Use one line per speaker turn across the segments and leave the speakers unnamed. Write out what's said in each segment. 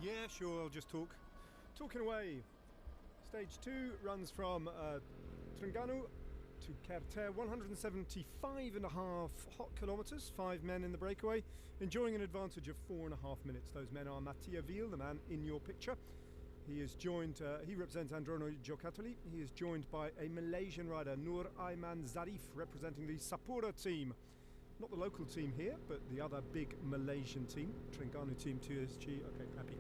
Yeah, sure, I'll just talking away. Stage 2 runs from Terengganu to Kerteh, 175.5 hot kilometres, 5 men in the breakaway, enjoying an advantage of 4.5 minutes. Those men are Mattia Viel, the man in your picture. He is joined, he represents Androno Jokatoli. He is joined by a Malaysian rider, Nur Aiman Zarif, representing the Sapura team. Not the local team here, but the other big Malaysian team, Terengganu team TSG. Okay, happy.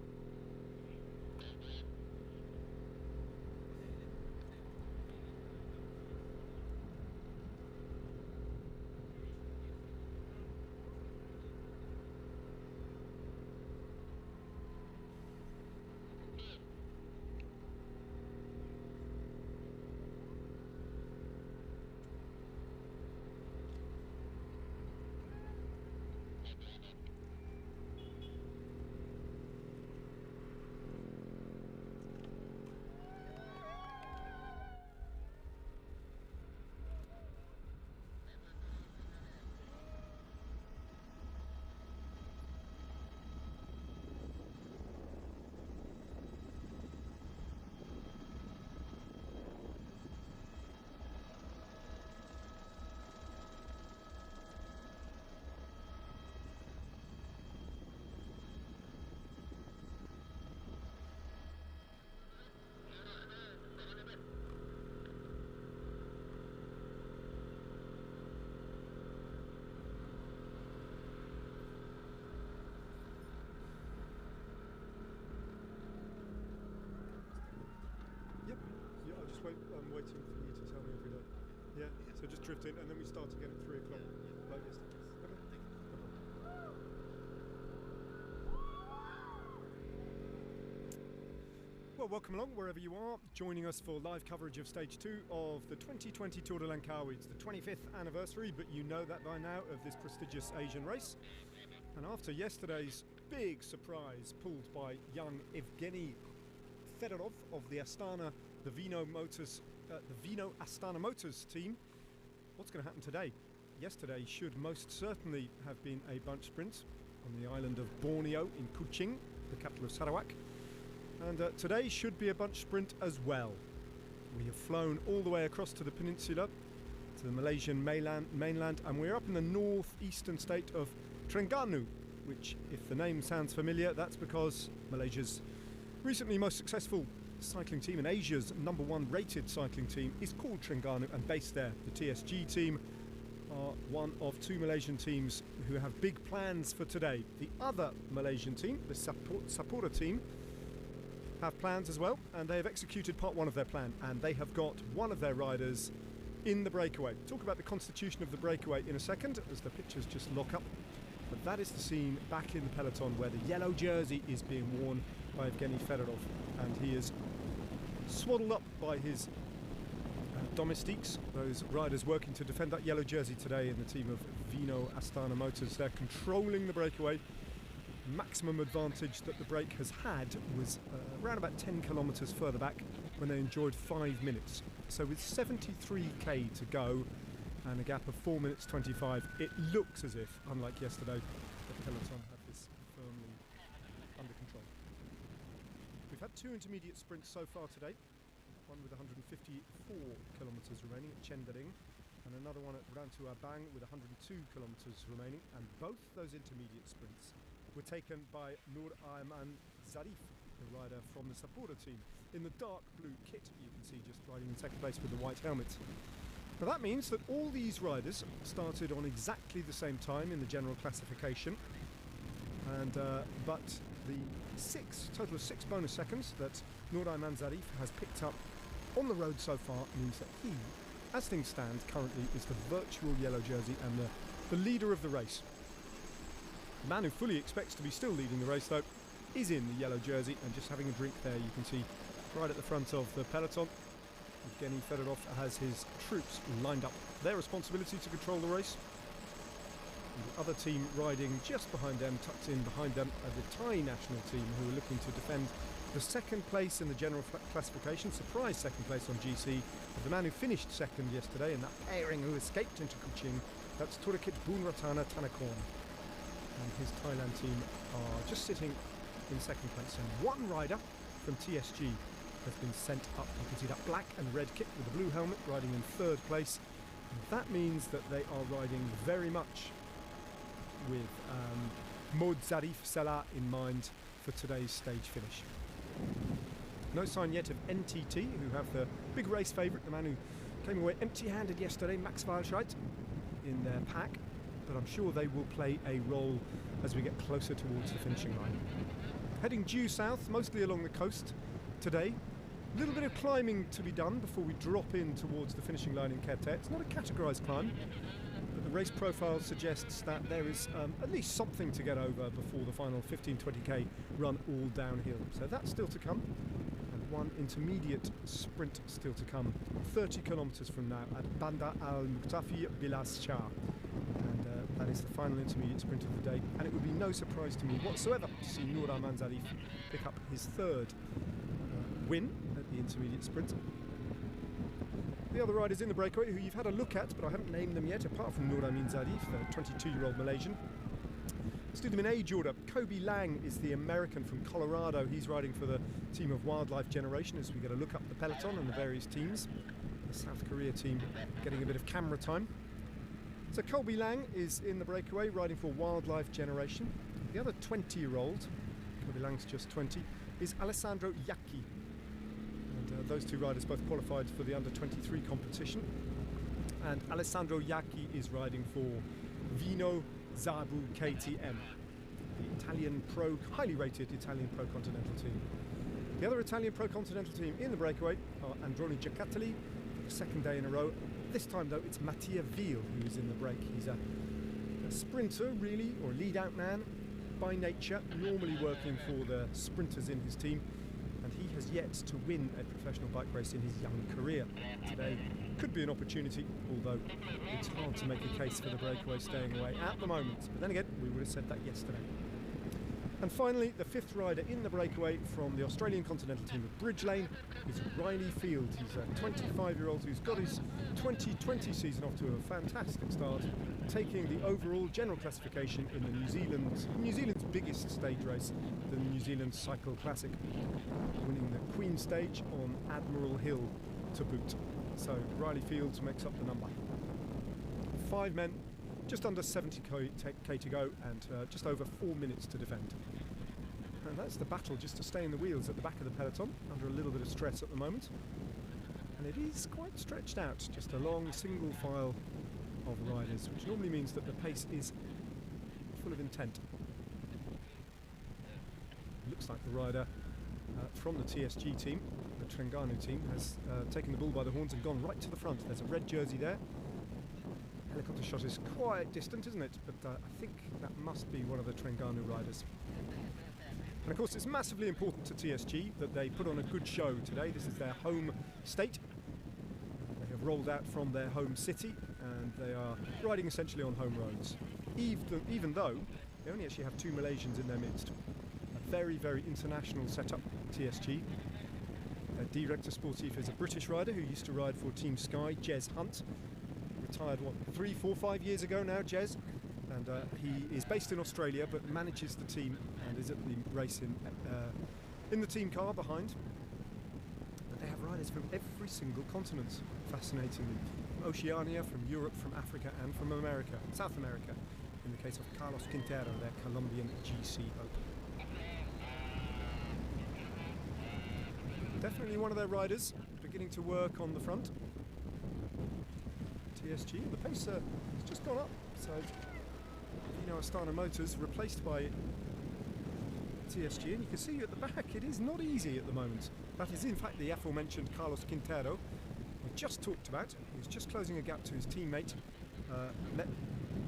I'm waiting for you to tell me every day. Yeah, so just drift in and then we start again at 3 o'clock. Like yesterday. Okay. Well, welcome along wherever you are, joining us for live coverage of Stage 2 of the 2020 Tour de Langkawi. It's the 25th anniversary, but you know that by now, of this prestigious Asian race. And after yesterday's big surprise pulled by young Evgeny Fedorov of the Astana, the Vino Astana Motors team, what's going to happen today? Yesterday should most certainly have been a bunch sprint on the island of Borneo in Kuching, the capital of Sarawak. And today should be a bunch sprint as well. We have flown all the way across to the peninsula, to the Malaysian mainland, and we're up in the northeastern state of Terengganu, which, if the name sounds familiar, that's because Malaysia's recently most successful cycling team and Asia's #1 rated cycling team is called Terengganu and based there. The TSG team are one of 2 Malaysian teams who have big plans for today. The other Malaysian team, the Sapura team, have plans as well, and they have executed part 1 of their plan, and they have got one of their riders in the breakaway. Talk about the constitution of the breakaway in a second as the pictures just lock up. But that is the scene back in the peloton where the yellow jersey is being worn by Evgeny Fedorov, and he is swaddled up by his domestiques, those riders working to defend that yellow jersey today in the team of Vino Astana Motors. They're controlling the breakaway. Maximum advantage that the break has had was around about 10 kilometres further back when they enjoyed 5 minutes. So with 73k to go and a gap of 4 minutes 25, it looks as if, unlike yesterday, the peloton have this firmly under control. We've had 2 intermediate sprints so far today, one with 154 kilometres remaining at Chendering and another one at Rantu Abang with 102 kilometres remaining, and both those intermediate sprints were taken by Nur Aiman Zarif, the rider from the Sapura team, in the dark blue kit you can see just riding in second place with the white helmet. Now that means that all these riders started on exactly the same time in the general classification, and but the total of 6 bonus seconds that Nur Aiman Zarif has picked up on the road so far means that he, as things stand currently, is the virtual yellow jersey and the leader of the race. The man who fully expects to be still leading the race, though, is in the yellow jersey and just having a drink there. You can see right at the front of the peloton, Evgeny Fedorov has his troops lined up. Their responsibility to control the race. And the other team riding just behind them, tucked in behind them, are the Thai national team who are looking to defend the second place in the general classification, surprise second place on GC, of the man who finished second yesterday and that pairing who escaped into Kuching. That's Turakit Boonratana Tanakorn. And his Thailand team are just sitting in second place, and one rider from TSG has been sent up. You can see that black and red kit with the blue helmet riding in third place. And that means that they are riding very much with Maud Zarif Salah in mind for today's stage finish. No sign yet of NTT, who have the big race favourite, the man who came away empty-handed yesterday, Max Walscheid, in their pack. But I'm sure they will play a role as we get closer towards the finishing line. Heading due south, mostly along the coast today. A little bit of climbing to be done before we drop in towards the finishing line in Kerteh. It's not a categorised climb, but the race profile suggests that there is at least something to get over before the final 15-20k run all downhill. So that's still to come, and one intermediate sprint still to come 30 kilometres from now at Banda Al Muktafi Bilas Shah. And that is the final intermediate sprint of the day, and it would be no surprise to me whatsoever to see Nour Rahman Zarif pick up his third win at the intermediate sprint. The other riders in the breakaway who you've had a look at, but I haven't named them yet, apart from Nour Rahman Zarif, the 22-year-old Malaysian. Let's do them in age order. Kobe Lang is the American from Colorado. He's riding for the team of Wildlife Generation as we get a look up the peloton and the various teams. The South Korea team getting a bit of camera time. So Kobe Lang is in the breakaway riding for Wildlife Generation. The other 20-year-old, Kobe Lang's just 20, is Alessandro Iacchi. And those two riders both qualified for the under-23 competition. And Alessandro Iacchi is riding for Vino Zabu KTM, the Italian highly rated Italian Pro Continental team. The other Italian Pro Continental team in the breakaway are Androni Giocattoli for the second day in a row. This time though it's Mattia Veal who is in the break. He's a sprinter really, or lead out man by nature, normally working for the sprinters in his team, and he has yet to win a professional bike race in his young career. Today could be an opportunity, although it's hard to make a case for the breakaway staying away at the moment. But then again, we would have said that yesterday. And finally, the fifth rider in the breakaway from the Australian Continental team of Bridge Lane is Riley Field. He's a 25-year-old who's got his 2020 season off to a fantastic start, taking the overall general classification in the New Zealand's biggest stage race, the New Zealand Cycle Classic, winning the Queen stage on Admiral Hill to boot. So Riley Fields makes up the number. 5 men, just under 70k to go, and just over 4 minutes to defend. And that's the battle just to stay in the wheels at the back of the peloton, under a little bit of stress at the moment. And it is quite stretched out, just a long single file of riders, which normally means that the pace is full of intent. Looks like the rider from the TSG team, the Terengganu team, has taken the bull by the horns and gone right to the front. There's a red jersey there. Helicopter shot is quite distant, isn't it? But I think that must be one of the Terengganu riders. And of course it's massively important to TSG that they put on a good show today. This is their home state. They have rolled out from their home city and they are riding essentially on home roads. Even though they only actually have 2 Malaysians in their midst. A very, very international setup, TSG. Their director sportif is a British rider who used to ride for Team Sky, Jez Hunt. Retired, 3, 4, 5 years ago now, Jez. And he is based in Australia but manages the team and is at the race in the team car behind. But they have riders from every single continent, fascinatingly. From Oceania, from Europe, from Africa and from America, South America, in the case of Carlos Quintero, their Colombian GC Open. Definitely one of their riders beginning to work on the front. TSG, the pace has just gone up, so Astana Motors replaced by TSG, and you can see at the back it is not easy at the moment. That is in fact the aforementioned Carlos Quintero we just talked about. He's just closing a gap to his teammate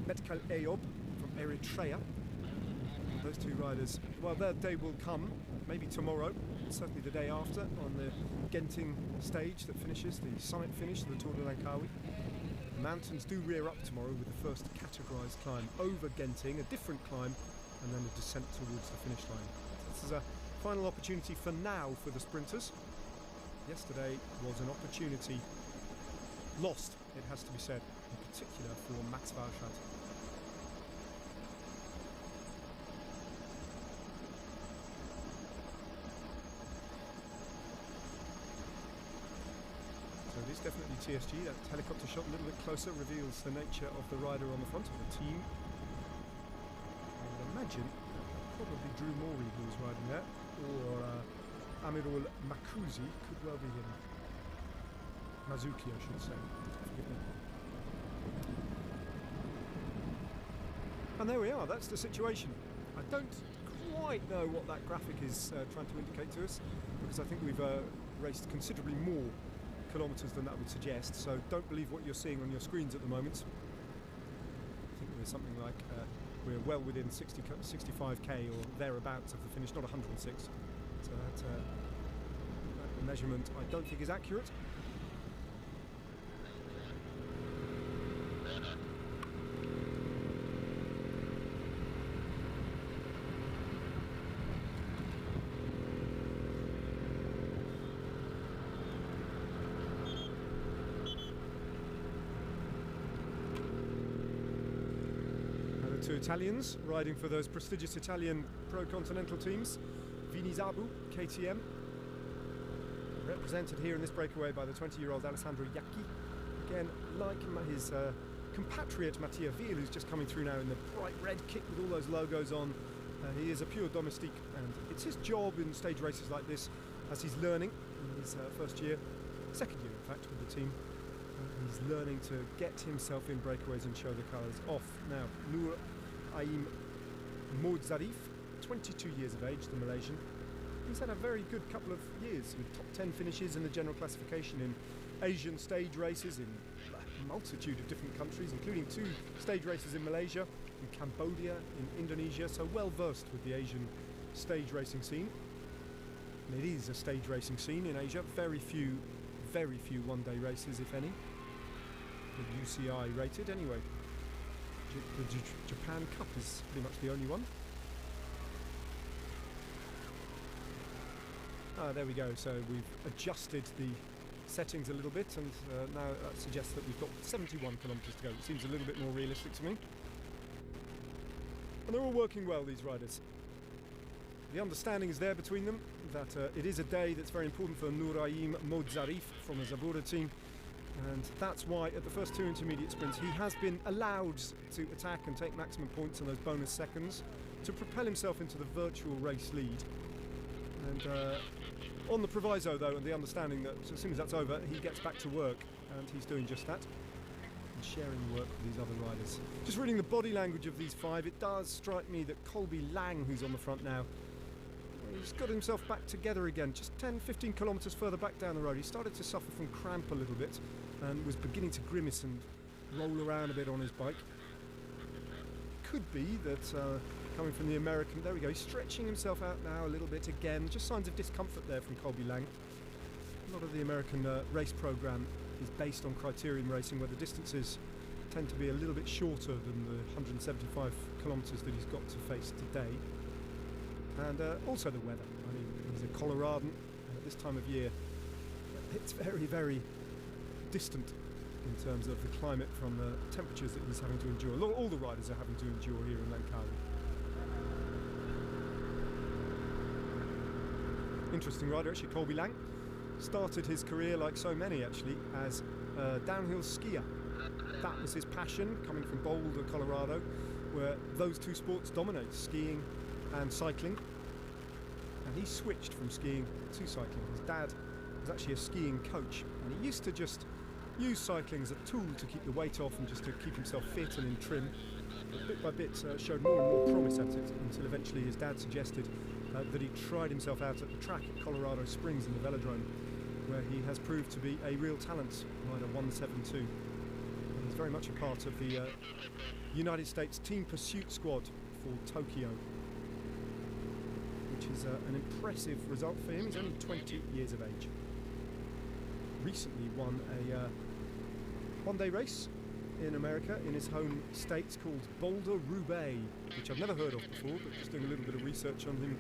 Metkal Eyob from Eritrea. Those two riders, well, their day will come, maybe tomorrow, certainly the day after, on the Genting stage that finishes, the summit finish of the Tour de Langkawi. The mountains do rear up tomorrow with the first categorised climb over Genting, a different climb, and then a descent towards the finish line. This is a final opportunity for now for the sprinters. Yesterday was an opportunity lost, it has to be said, in particular for Max Walscheid. definitely TSG. That helicopter shot a little bit closer reveals the nature of the rider on the front of the team. I would imagine probably Drew Morey who's riding there, or Amirul Makuzi, could well be him. Mazuki, I should say. Forgive me. And there we are, that's the situation. I don't quite know what that graphic is trying to indicate to us, because I think we've raced considerably more kilometres than that would suggest, so don't believe what you're seeing on your screens at the moment. I think we're something like, we're well within 65k or thereabouts of the finish, not 106. So that measurement I don't think is accurate. Two Italians riding for those prestigious Italian pro-continental teams. Vinizabu, KTM, represented here in this breakaway by the 20-year-old Alessandro Iacchi. Again, like his compatriot Mattia Viel, who's just coming through now in the bright red kit with all those logos on. He is a pure domestique, and it's his job in stage races like this, as he's learning in his second year in fact, with the team. He's learning to get himself in breakaways and show the colours off. Now, Nur Aim Modzarif, 22 years of age, the Malaysian. He's had a very good couple of years with top 10 finishes in the general classification in Asian stage races in a multitude of different countries, including 2 stage races in Malaysia, in Cambodia, in Indonesia, so well versed with the Asian stage racing scene. And it is a stage racing scene in Asia, very few one-day races, if any. The UCI rated anyway. The Japan Cup is pretty much the only one. There we go, so we've adjusted the settings a little bit, and now that suggests that we've got 71 kilometres to go. It seems a little bit more realistic to me. And they're all working well, these riders. The understanding is there between them that it is a day that's very important for Nuraim Modzarif from the Zabura team, and that's why at the first 2 intermediate sprints he has been allowed to attack and take maximum points on those bonus seconds to propel himself into the virtual race lead. And on the proviso though, and the understanding that as soon as that's over he gets back to work, and he's doing just that, and sharing work with these other riders. Just reading the body language of these 5, it does strike me that Colby Lang, who's on the front now, he's got himself back together again, just 10-15 kilometres further back down the road. He started to suffer from cramp a little bit and was beginning to grimace and roll around a bit on his bike. Could be that coming from the American, there we go, he's stretching himself out now a little bit again, just signs of discomfort there from Colby Lang. A lot of the American race programme is based on criterium racing, where the distances tend to be a little bit shorter than the 175 kilometres that he's got to face today. And also the weather. I mean, he's a Coloradan, and at this time of year it's very, very distant in terms of the climate from the temperatures that he's having to endure. All the riders are having to endure here in Langkawi. Interesting rider actually, Colby Lang. Started his career, like so many actually, as a downhill skier. That was his passion, coming from Boulder, Colorado, where those 2 sports dominate, skiing and cycling, and he switched from skiing to cycling. His dad was actually a skiing coach, and he used to just use cycling as a tool to keep the weight off and just to keep himself fit and in trim. But bit by bit showed more and more promise at it, until eventually his dad suggested that he tried himself out at the track at Colorado Springs in the velodrome, where he has proved to be a real talent, rider 172. He's very much a part of the United States Team Pursuit Squad for Tokyo, which is an impressive result for him. He's only 20 years of age. Recently won a one-day race in America in his home state called Boulder Roubaix, which I've never heard of before, but just doing a little bit of research on him.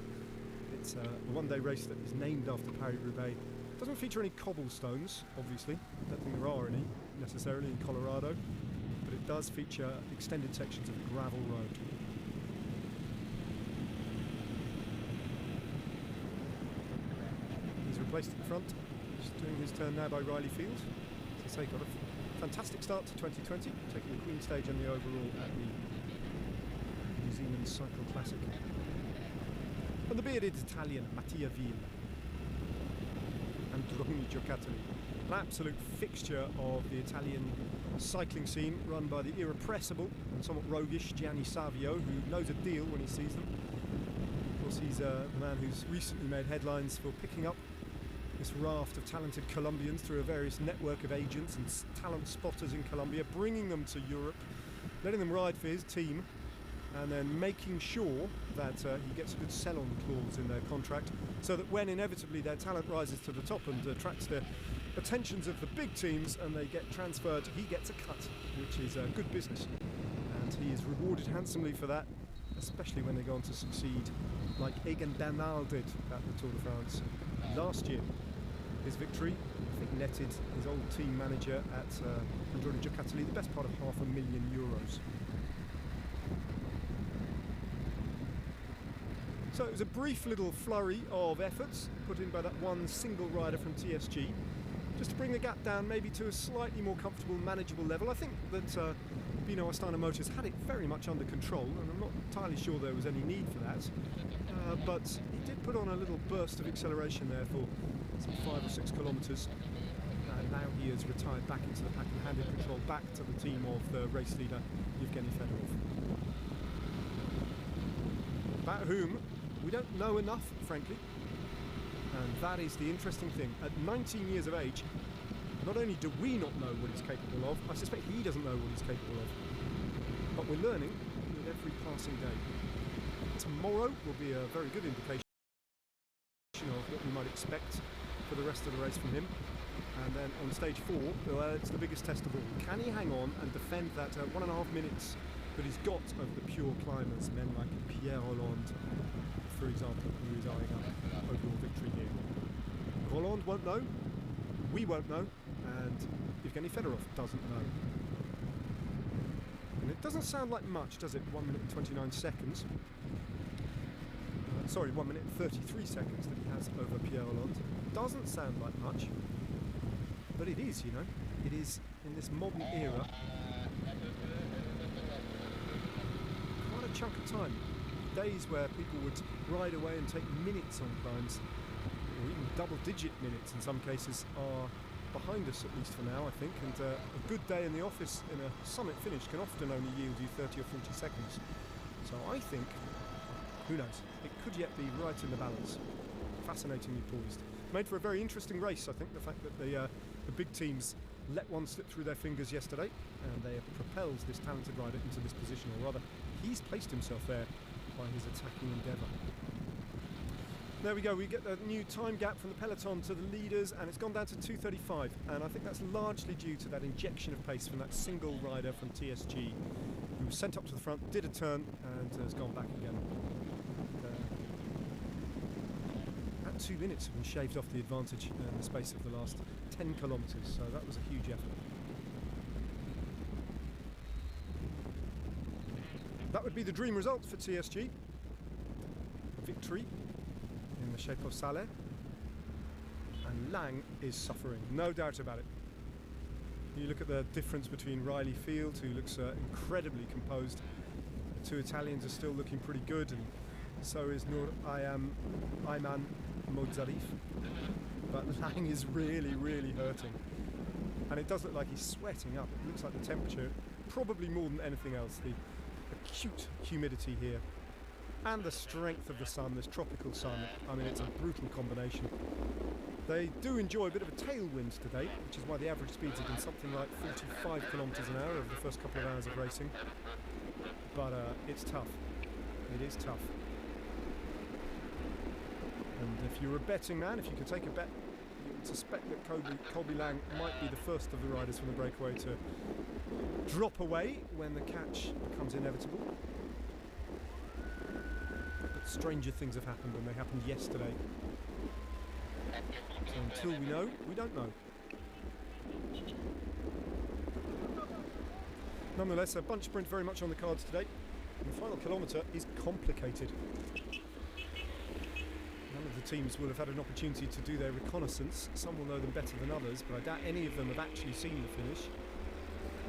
It's a one-day race that is named after Paris-Roubaix. Doesn't feature any cobblestones, obviously. I don't think there are any necessarily in Colorado, but it does feature extended sections of gravel road. He's replaced at the front, just doing his turn now by Riley Field. say, got a fantastic start to 2020, taking the Queen stage and the overall at the New Zealand Cycle Classic. And the bearded Italian Mattia Vil and Droni Giocattoli, an absolute fixture of the Italian cycling scene, run by the irrepressible and somewhat roguish Gianni Savio, who knows a deal when he sees them. Of course, he's the man who's recently made headlines for picking up this raft of talented Colombians through a various network of agents and talent spotters in Colombia, bringing them to Europe, letting them ride for his team, and then making sure that he gets a good sell-on clause in their contract, so that when inevitably their talent rises to the top and attracts the attentions of the big teams and they get transferred, he gets a cut, which is good business. And he is rewarded handsomely for that, especially when they go on to succeed like Egan Bernal did at the Tour de France last year. His victory, I think, netted his old team manager at Droni Giocattoli the best part of €500,000. So it was a brief little flurry of efforts put in by that one single rider from TSG, just to bring the gap down maybe to a slightly more comfortable, manageable level. I think that Bino Astana Motors had it very much under control, and I'm not entirely sure there was any need for that. But he did put on a little burst of acceleration there for some 5 or 6 kilometres. And now he has retired back into the pack and handed control back to the team of the race leader, Yevgeny Fedorov. About whom we don't know enough, frankly. And that is the interesting thing. At 19 years of age, not only do we not know what he's capable of, I suspect he doesn't know what he's capable of. But we're learning with every passing day. Tomorrow will be a very good indication of what we might expect for the rest of the race from him. And then on stage 4, it's the biggest test of all. Can he hang on and defend that 1.5 minutes that he's got over the pure climbers, men like Pierre Rolland, for example, who is eyeing up overall victory here. Rolland won't know, we won't know, and Yevgeny Fedorov doesn't know. And it doesn't sound like much, does it? 1 minute and 29 seconds. Sorry, 1 minute and 33 seconds that he has over Pierre Rolland. Doesn't sound like much, but it is, you know. It is, in this modern era, quite a chunk of time. Days where people would ride away and take minutes on climbs, or even double-digit minutes in some cases, are behind us, at least for now, I think. And a good day in the office in a summit finish can often only yield you 30 or 40 seconds. So I think, who knows, it could yet be right in the balance. Fascinatingly poised. Made for a very interesting race, I think, the fact that the big teams let one slip through their fingers yesterday, and they have propelled this talented rider into this position, or rather, he's placed himself there by his attacking endeavour. There we go, we get the new time gap from the peloton to the leaders, and it's gone down to 2:35, and I think that's largely due to that injection of pace from that single rider from TSG, who was sent up to the front, did a turn, and has gone back again. About 2 minutes have been shaved off the advantage in the space of the last 10 kilometres, so that was a huge effort. That would be the dream result for TSG. A victory in the shape of Saleh. And Lang is suffering, no doubt about it. You look at the difference between Riley Field, who looks incredibly composed. The two Italians are still looking pretty good, and so is Ayman Modzarif. But Lang is really, really hurting. And it does look like he's sweating up. It looks like the temperature, probably more than anything else, the acute humidity here, and the strength of the sun, this tropical sun. I mean, it's a brutal combination. They do enjoy a bit of a tailwind today, which is why the average speeds have been something like 45 kilometres an hour over the first couple of hours of racing. But it's tough. It is tough. And if you're a betting man, if you could take a bet, you would suspect that Colby Lang might be the first of the riders from the breakaway to drop away when the catch becomes inevitable. But stranger things have happened, and they happened yesterday. So until we know, we don't know. Nonetheless, a bunch sprint very much on the cards today. And the final kilometre is complicated. None of the teams will have had an opportunity to do their reconnaissance. Some will know them better than others, but I doubt any of them have actually seen the finish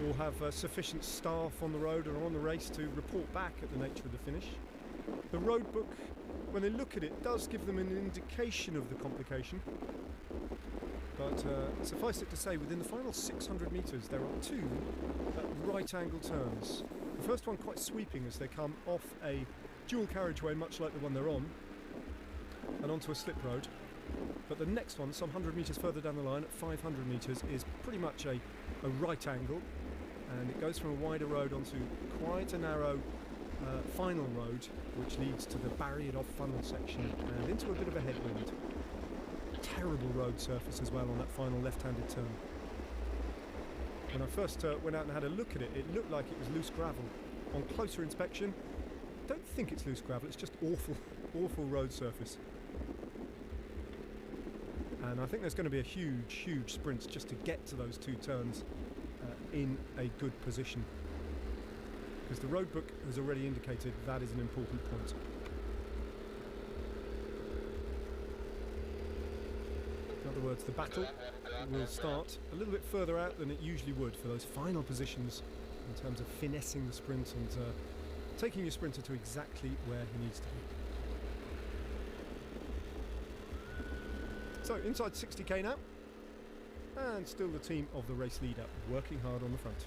or have sufficient staff on the road or on the race to report back at the nature of the finish. The road book, when they look at it, does give them an indication of the complication. But suffice it to say, within the final 600 metres there are two right-angle turns. The first one quite sweeping as they come off a dual carriageway much like the one they're on and onto a slip road. But the next one, some 100 metres further down the line at 500 metres, is pretty much a right angle, and it goes from a wider road onto quite a narrow final road which leads to the barriered off funnel section and into a bit of a headwind. Terrible road surface as well on that final left-handed turn. When I first went out and had a look at it, it looked like it was loose gravel. On closer inspection, I don't think it's loose gravel, it's just awful road surface. And I think there's going to be a huge sprint just to get to those two turns in a good position. Because the road book has already indicated that is an important point. In other words, the battle will start a little bit further out than it usually would for those final positions in terms of finessing the sprint and taking your sprinter to exactly where he needs to be. So inside 60k now, and still the team of the race leader working hard on the front.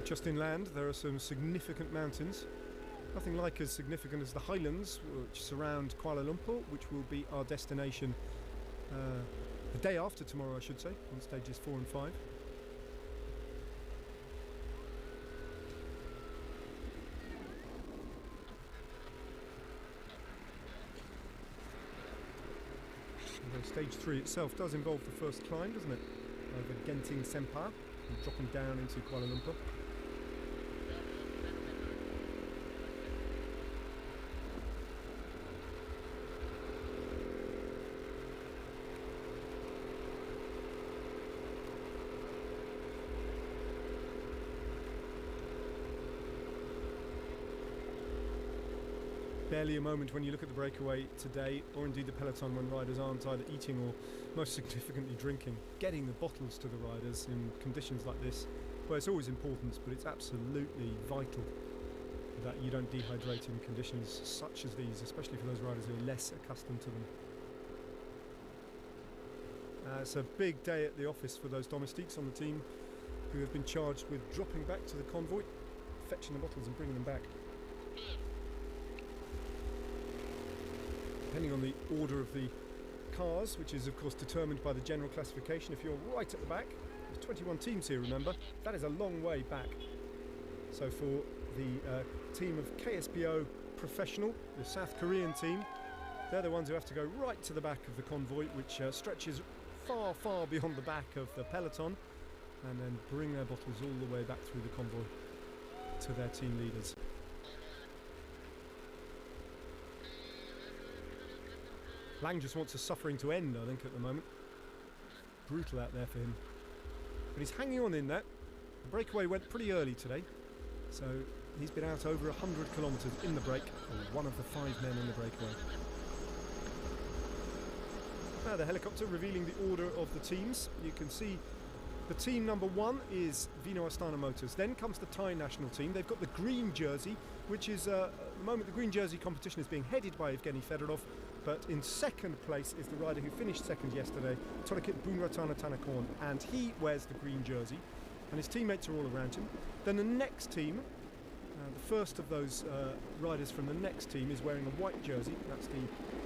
Just inland there are some significant mountains, nothing like as significant as the highlands which surround Kuala Lumpur, which will be our destination the day after tomorrow, I should say, on stages 4 and 5. Although stage 3 itself does involve the first climb, doesn't it? Over Genting Sempah, dropping down into Kuala Lumpur. Barely a moment when you look at the breakaway today, or indeed the Peloton, when riders aren't either eating or most significantly drinking. Getting the bottles to the riders in conditions like this, well, it's always important, but it's absolutely vital that you don't dehydrate in conditions such as these, especially for those riders who are less accustomed to them. It's a big day at the office for those domestiques on the team who have been charged with dropping back to the convoy, fetching the bottles and bringing them back. Depending on the order of the cars, which is of course determined by the general classification. If you're right at the back, there's 21 teams here, remember, that is a long way back. So for the team of KSPO Professional, the South Korean team, they're the ones who have to go right to the back of the convoy, which stretches far beyond the back of the Peloton, and then bring their bottles all the way back through the convoy to their team leaders. Lang just wants his suffering to end, I think, at the moment. Brutal out there for him. But he's hanging on in there. The breakaway went pretty early today, so he's been out over 100 kilometres in the break, one of the 5 men in the breakaway. Now the helicopter revealing the order of the teams. You can see the team number 1 is Vino Astana Motors. Then comes the Thai national team. They've got the green jersey, which is, at the moment, the green jersey competition is being headed by Evgeny Fedorov. But in second place is the rider who finished second yesterday, Torakit Bunratana Tanakorn, and he wears the green jersey, and his teammates are all around him. Then the next team, the first of those riders from the next team is wearing a white jersey. That's the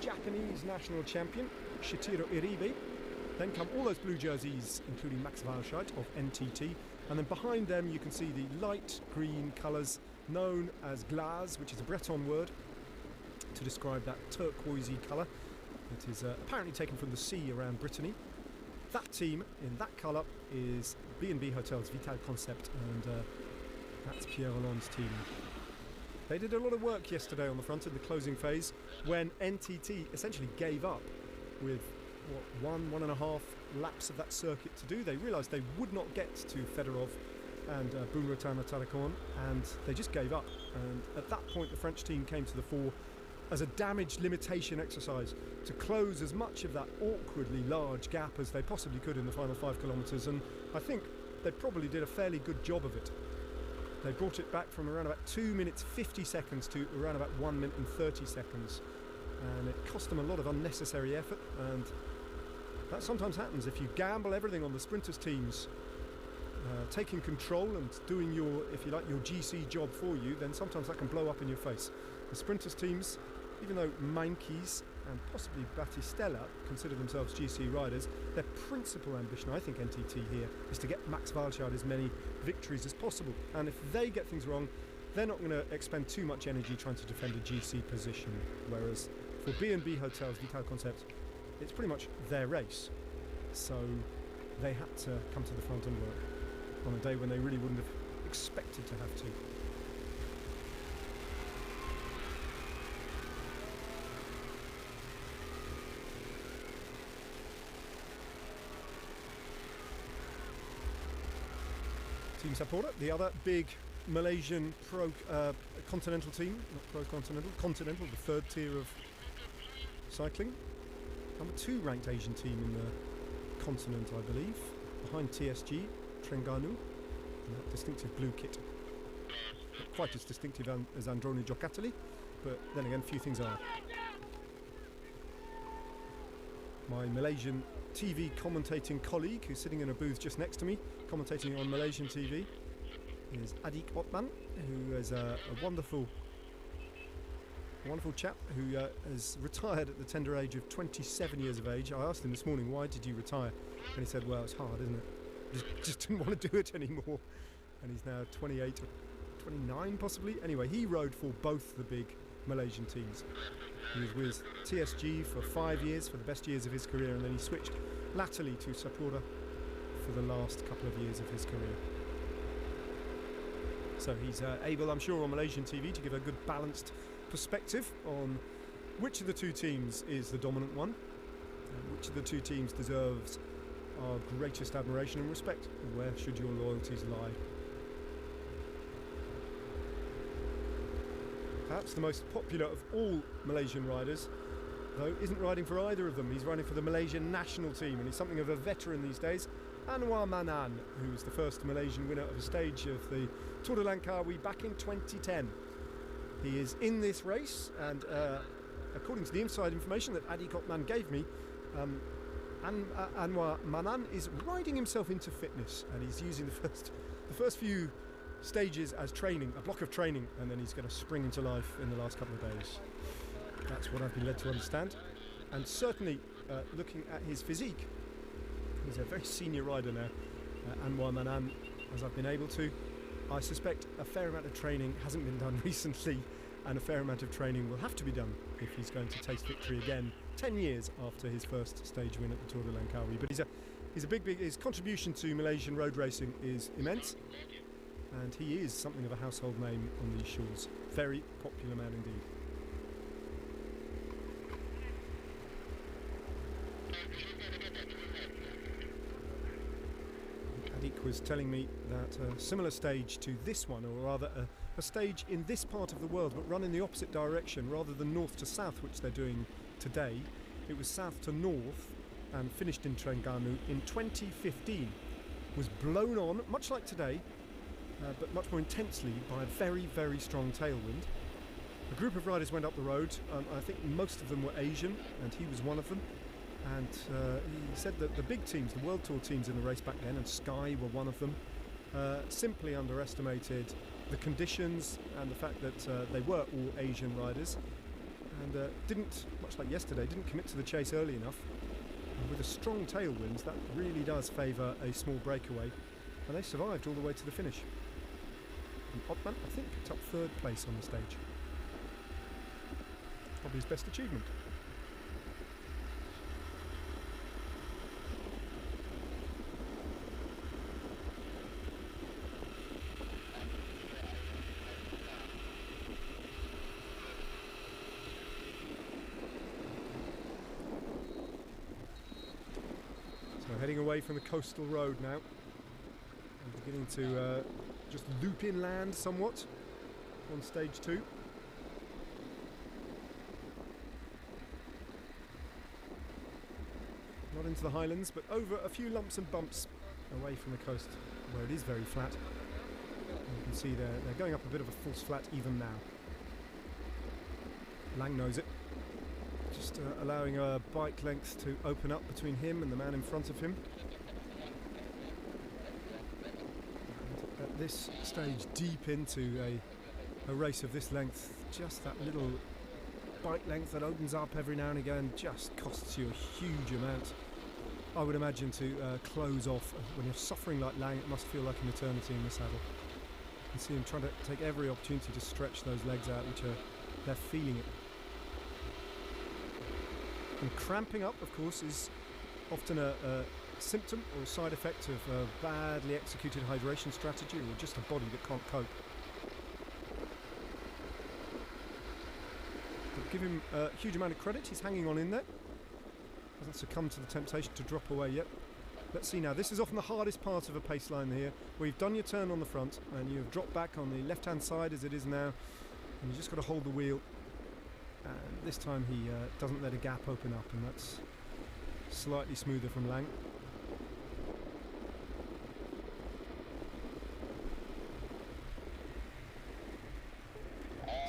Japanese national champion, Shitiro Iribe. Then come all those blue jerseys, including Max Walscheid of NTT. And then behind them you can see the light green colours known as glace, which is a Breton word to describe that turquoisey colour that is apparently taken from the sea around Brittany. That team in that colour is B&B Hotels, Vital Concept, and that's Pierre Hollande's team. They did a lot of work yesterday on the front in the closing phase when NTT essentially gave up with one and a half laps of that circuit to do. They realised they would not get to Fedorov and Bunratana Tarakon, and they just gave up. And at that point the French team came to the fore as a damage limitation exercise to close as much of that awkwardly large gap as they possibly could in the final 5 kilometres, and I think they probably did a fairly good job of it. They brought it back from around about 2 minutes 50 seconds to around about 1 minute and 30 seconds, and it cost them a lot of unnecessary effort, and that sometimes happens if you gamble everything on the sprinters teams taking control and doing your, if you like, your GC job for you. Then sometimes that can blow up in your face. The sprinters teams, even though Mainkis and possibly Battistella consider themselves GC riders, their principal ambition, I think, NTT here, is to get Max Walscheid as many victories as possible. And if they get things wrong, they're not going to expend too much energy trying to defend a GC position. Whereas for B&B Hotels, Vital Concept, it's pretty much their race. So they had to come to the front and work on a day when they really wouldn't have expected to have to. Team Sapora, the other big Malaysian continental team, not continental, the third tier of cycling. Number 2 ranked Asian team in the continent, I believe, behind TSG, Terengganu, and that distinctive blue kit. Not quite as distinctive as Androni Giocattoli, but then again, few things are. My Malaysian TV commentating colleague, who's sitting in a booth just next to me, commentating on Malaysian TV, is Adik Otman, who is a wonderful chap who has retired at the tender age of 27 years of age. I asked him this morning, why did you retire? And he said, well, it's hard, isn't it? Just didn't want to do it anymore. And he's now 28 or 29 possibly. Anyway, he rode for both the big Malaysian teams. He was with TSG for 5 years, for the best years of his career, and then he switched latterly to Sapura for the last couple of years of his career. So he's able, I'm sure, on Malaysian TV to give a good balanced perspective on which of the two teams is the dominant one, and which of the two teams deserves our greatest admiration and respect. Where should your loyalties lie? Perhaps the most popular of all Malaysian riders, though, isn't riding for either of them. He's riding for the Malaysian national team, and he's something of a veteran these days. Anwar Manan, who's the first Malaysian winner of a stage of the Tour de Langkawi back in 2010. He is in this race, and according to the inside information that Adik Otman gave me, Anwar Manan is riding himself into fitness, and he's using the first few stages as training, a block of training, and then he's going to spring into life in the last couple of days. That's what I've been led to understand. And certainly, looking at his physique, he's a very senior rider now, Anwar Manan, as I've been able to. I suspect a fair amount of training hasn't been done recently, and a fair amount of training will have to be done if he's going to taste victory again 10 years after his first stage win at the Tour de Langkawi. But he's a big, his contribution to Malaysian road racing is immense, and he is something of a household name on these shores. Very popular man indeed. Adik was telling me that a similar stage to this one, or rather a stage in this part of the world, but run in the opposite direction rather than north to south, which they're doing today. It was south to north and finished in Terengganu in 2015. Was blown on, much like today, but much more intensely by a very, very strong tailwind. A group of riders went up the road. I think most of them were Asian, and he was one of them. And he said that the big teams, the World Tour teams in the race back then, and Sky were one of them, simply underestimated the conditions and the fact that they were all Asian riders, and didn't, much like yesterday, didn't commit to the chase early enough. And with a strong tailwind, that really does favour a small breakaway, and they survived all the way to the finish. And Otman, I think, picked up 3rd place on the stage. Probably his best achievement. away from the coastal road now. And beginning to just loop inland somewhat on stage 2. Not into the highlands, but over a few lumps and bumps away from the coast where it is very flat. And you can see they're going up a bit of a false flat even now. Lang knows it. Just allowing a bike length to open up between him and the man in front of him. And at this stage, deep into a race of this length, just that little bike length that opens up every now and again just costs you a huge amount. I would imagine to close off when you're suffering like Lang, it must feel like an eternity in the saddle. You can see him trying to take every opportunity to stretch those legs out, which they're feeling it. And cramping up, of course, is often a symptom or a side effect of a badly executed hydration strategy or just a body that can't cope. But give him a huge amount of credit, he's hanging on in there. Hasn't succumbed to the temptation to drop away yet. Let's see now, this is often the hardest part of a pace line here, where you've done your turn on the front and you've dropped back on the left hand side as it is now, and you just got to hold the wheel. And this time he doesn't let a gap open up, and that's slightly smoother from Lang.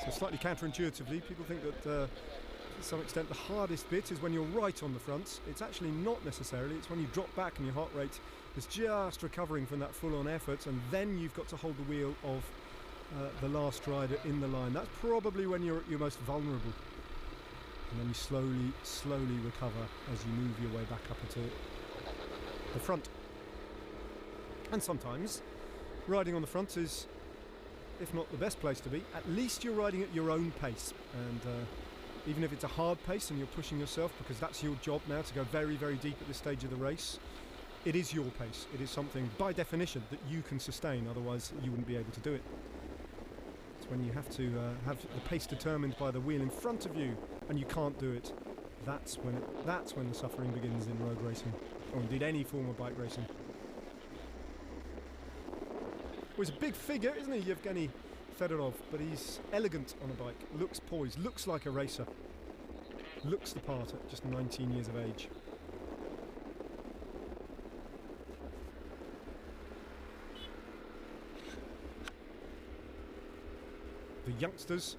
So slightly counterintuitively, people think that to some extent the hardest bit is when you're right on the front. It's actually not necessarily, it's when you drop back and your heart rate is just recovering from that full-on effort, and then you've got to hold the wheel of the last rider in the line. That's probably when you're at your most vulnerable. And then you slowly recover as you move your way back up into the front. And sometimes riding on the front is, if not the best place to be, at least you're riding at your own pace. And even if it's a hard pace and you're pushing yourself, because that's your job now, to go very, very deep at this stage of the race, it is your pace. It is something, by definition, that you can sustain, otherwise you wouldn't be able to do it. It's when you have to have the pace determined by the wheel in front of you and you can't do it. That's when the suffering begins in road racing, or indeed any form of bike racing. Well, he's a big figure, isn't he, Yevgeny Fedorov, but he's elegant on a bike, looks poised, looks like a racer, looks the part at just 19 years of age. The youngsters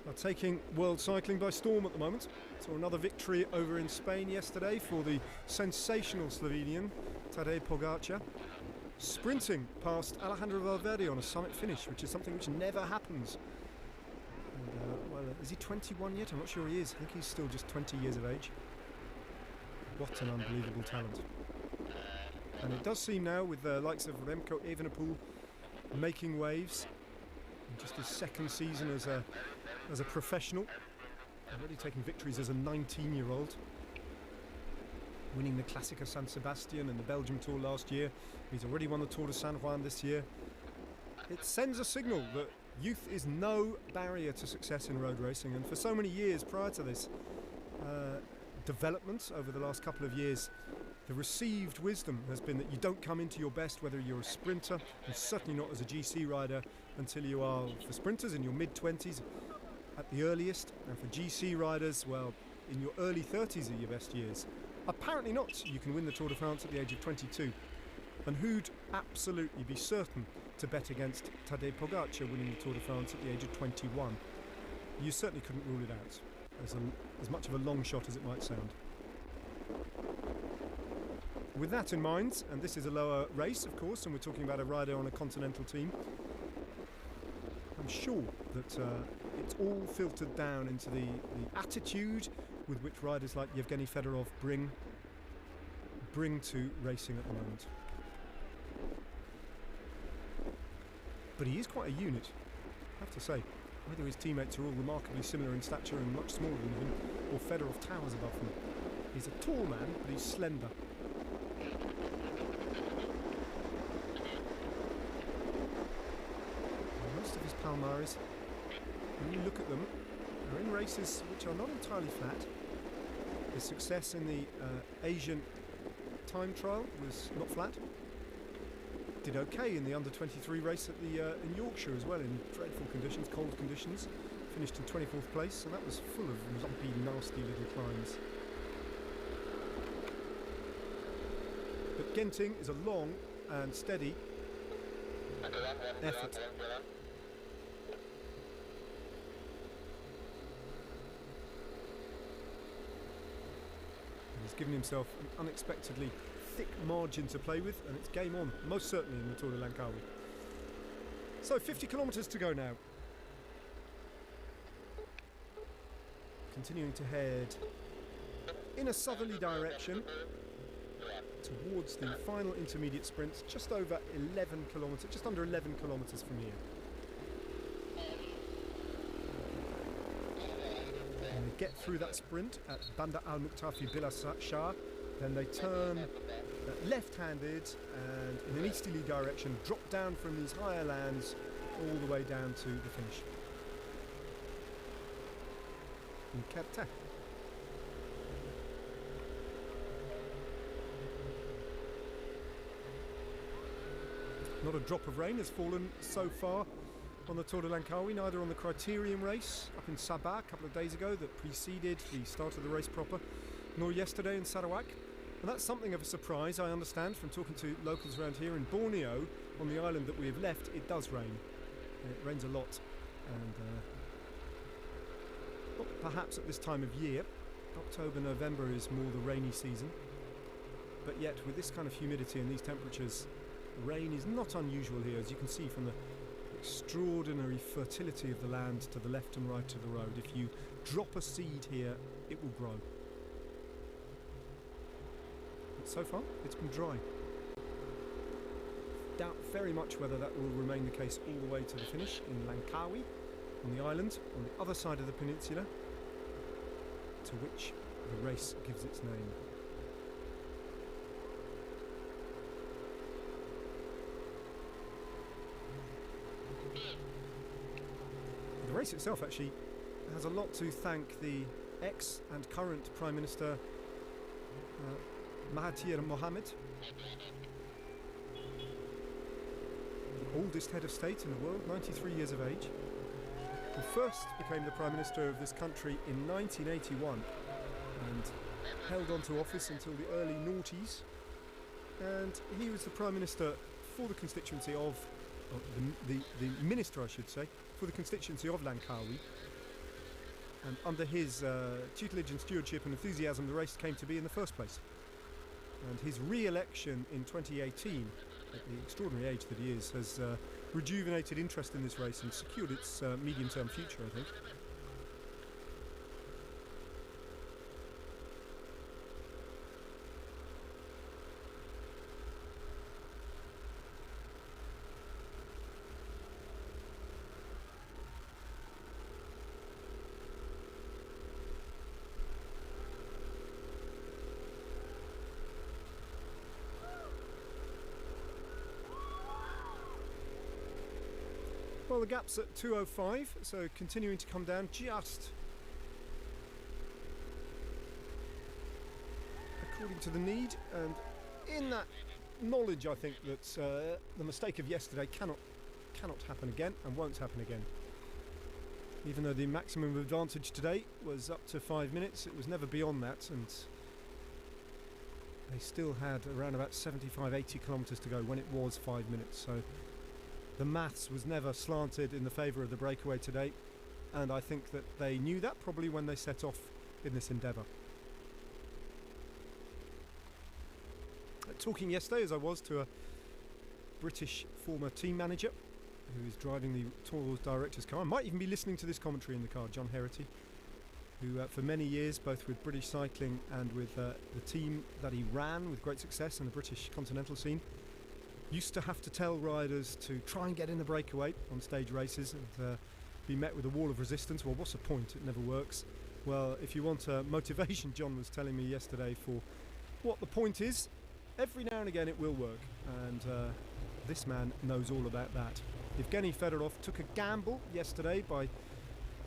are taking world cycling by storm at the moment. Saw another victory over in Spain yesterday for the sensational Slovenian Tadej Pogačar, sprinting past Alejandro Valverde on a summit finish, which is something which never happens. And, well, is he 21 yet? I'm not sure he is. I think he's still just 20 years of age. What an unbelievable talent. And it does seem now, with the likes of Remco Evenepoel making waves, in just his second season as a professional, already taking victories as a 19-year-old, winning the Clásica San Sebastian and the Belgium Tour last year. He's already won the Tour de San Juan this year. It sends a signal that youth is no barrier to success in road racing, and for so many years prior to this development over the last couple of years, the received wisdom has been that you don't come into your best whether you're a sprinter, and certainly not as a GC rider, until you are, for sprinters, in your mid-20s at the earliest, and for GC riders, well, in your early 30s are your best years. Apparently not. You can win the Tour de France at the age of 22. And who'd absolutely be certain to bet against Tadej Pogačar winning the Tour de France at the age of 21? You certainly couldn't rule it out, as much of a long shot as it might sound. With that in mind, and this is a lower race, of course, and we're talking about a rider on a continental team, I'm sure that it's all filtered down into the attitude with which riders like Yevgeny Fedorov bring to racing at the moment. But he is quite a unit, I have to say. Whether his teammates are all remarkably similar in stature and much smaller than him, or Fedorov towers above them. He's a tall man, but he's slender. Most of his Palmares, when you look at them, are in races which are not entirely flat. His success in the Asian time trial was not flat. Did okay in the under-23 race at the in Yorkshire as well, in dreadful conditions, cold conditions. Finished in 24th place, and that was full of lumpy, nasty little climbs. But Genting is a long and steady effort. He's given himself an unexpectedly thick margin to play with, and it's game on, most certainly in the Tour de Langkawi. So 50 kilometres to go now. Continuing to head in a southerly direction towards the final intermediate sprint, just over 11 kilometres, just under 11 kilometres from here. And they get through that sprint at Bandar Al Muqtafi Bila Shah, then they turn left-handed and in an easterly direction drop down from these higher lands all the way down to the finish in Kerteh. Not a drop of rain has fallen so far on the Tour de Langkawi, neither on the Criterium race up in Sabah a couple of days ago that preceded the start of the race proper, nor yesterday in Sarawak. And that's something of a surprise, I understand, from talking to locals around here. In Borneo, on the island that we have left, it does rain. It rains a lot, and not perhaps at this time of year. October, November is more the rainy season, but yet with this kind of humidity and these temperatures, rain is not unusual here, as you can see from the extraordinary fertility of the land to the left and right of the road. If you drop a seed here, it will grow. But so far, it's been dry. Doubt very much whether that will remain the case all the way to the finish in Langkawi, on the island, on the other side of the peninsula, to which the race gives its name. The race itself actually has a lot to thank the ex and current Prime Minister Mahathir Mohamad, the oldest head of state in the world, 93 years of age, who first became the Prime Minister of this country in 1981 and held on to office until the early noughties. And he was the Prime Minister for the constituency of, the Minister I should say, for the constituency of Langkawi. And under his tutelage and stewardship and enthusiasm, the race came to be in the first place. And his re-election in 2018, at the extraordinary age that he is, has rejuvenated interest in this race and secured its medium-term future, I think. Well, the gap's at 2:05, so continuing to come down just according to the need, and in that knowledge, I think that the mistake of yesterday cannot happen again and won't happen again. Even though the maximum advantage today was up to 5 minutes, it was never beyond that, and they still had around about 75-80 kilometres to go when it was 5 minutes. So the maths was never slanted in the favour of the breakaway today, and I think that they knew that probably when they set off in this endeavour. Talking yesterday, as I was, to a British former team manager who is driving the Tour's director's car. I might even be listening to this commentary in the car, John Herity, who for many years, both with British Cycling and with the team that he ran with great success in the British continental scene, used to have to tell riders to try and get in the breakaway on stage races and be met with a wall of resistance. Well, what's the point? It never works. Well, if you want motivation, John was telling me yesterday, for what the point is, every now and again it will work, and this man knows all about that. Evgeny Fedorov took a gamble yesterday by,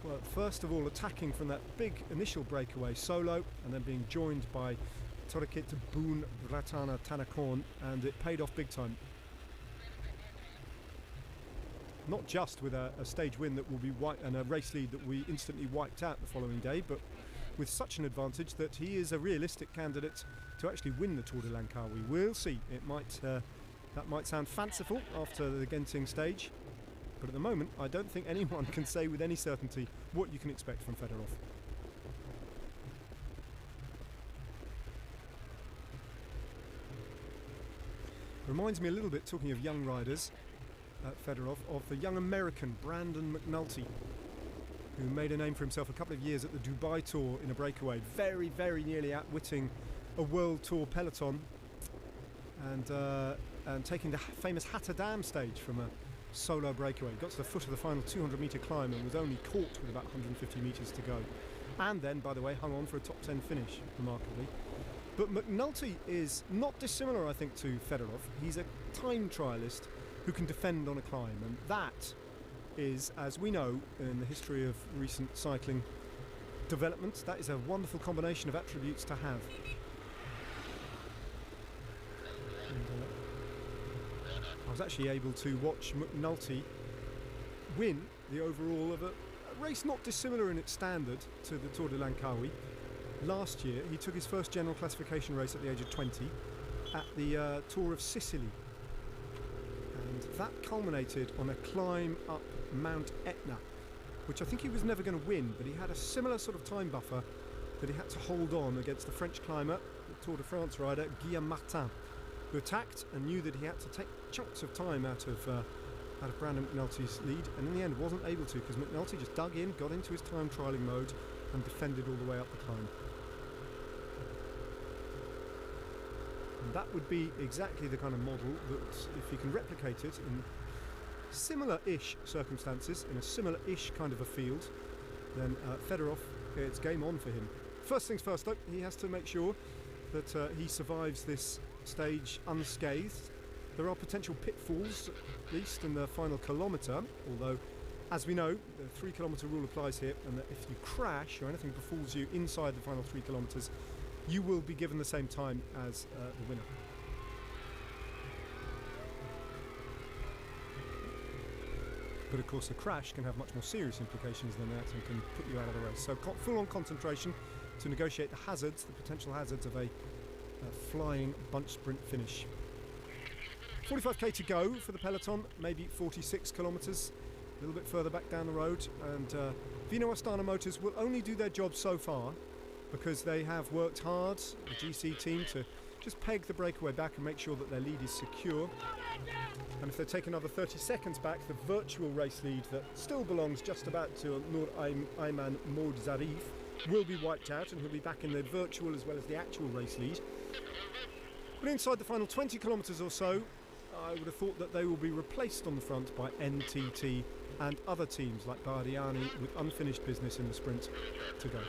well, first of all attacking from that big initial breakaway solo and then being joined by Torekit Boon Ratana Tanakorn, and it paid off big time. Not just with a stage win that will be and a race lead that we instantly wiped out the following day, but with such an advantage that he is a realistic candidate to actually win the Tour de Langkawi. We'll see. It might that might sound fanciful after the Genting stage, but at the moment I don't think anyone can say with any certainty what you can expect from Fedorov. Reminds me a little bit, talking of young riders, Fedorov, of the young American Brandon McNulty, who made a name for himself a couple of years at the Dubai Tour in a breakaway, very, very nearly outwitting a World Tour peloton and taking the famous Hatter Dam stage from a solo breakaway. Got to the foot of the final 200-metre climb and was only caught with about 150 metres to go. And then, by the way, hung on for a top 10 finish, remarkably. But McNulty is not dissimilar, I think, to Fedorov. He's a time trialist who can defend on a climb, and that is, as we know in the history of recent cycling development, that is a wonderful combination of attributes to have. And, I was actually able to watch McNulty win the overall of a race not dissimilar in its standard to the Tour de Langkawi. Last year he took his first general classification race at the age of 20 at the Tour of Sicily, and that culminated on a climb up Mount Etna, which I think he was never going to win, but he had a similar sort of time buffer that he had to hold on against the French climber, the Tour de France rider Guillaume Martin, who attacked and knew that he had to take chunks of time out of Brandon McNulty's lead, and in the end wasn't able to, because McNulty just dug in, got into his time trialling mode and defended all the way up the climb. And that would be exactly the kind of model that, if you can replicate it in similar-ish circumstances, in a similar-ish kind of a field, then Fedorov, it's game on for him. First things first though, he has to make sure that he survives this stage unscathed. There are potential pitfalls, at least in the final kilometre, although, as we know, the 3 kilometre rule applies here, and that if you crash or anything befalls you inside the final 3 kilometres, you will be given the same time as the winner. But of course the crash can have much more serious implications than that and can put you out of the race. So full-on concentration to negotiate the hazards, the potential hazards of a flying bunch sprint finish. 45k to go for the peloton, maybe 46 kilometres, a little bit further back down the road, and Vino Astana Motors will only do their job so far, because they have worked hard, the GC team, to just peg the breakaway back and make sure that their lead is secure. And if they take another 30 seconds back, the virtual race lead that still belongs just about to Nur Ayman Mod Zarif will be wiped out, and he'll be back in the virtual as well as the actual race lead. But inside the final 20 kilometres or so, I would have thought that they will be replaced on the front by NTT and other teams like Bardiani with unfinished business in the sprint to go.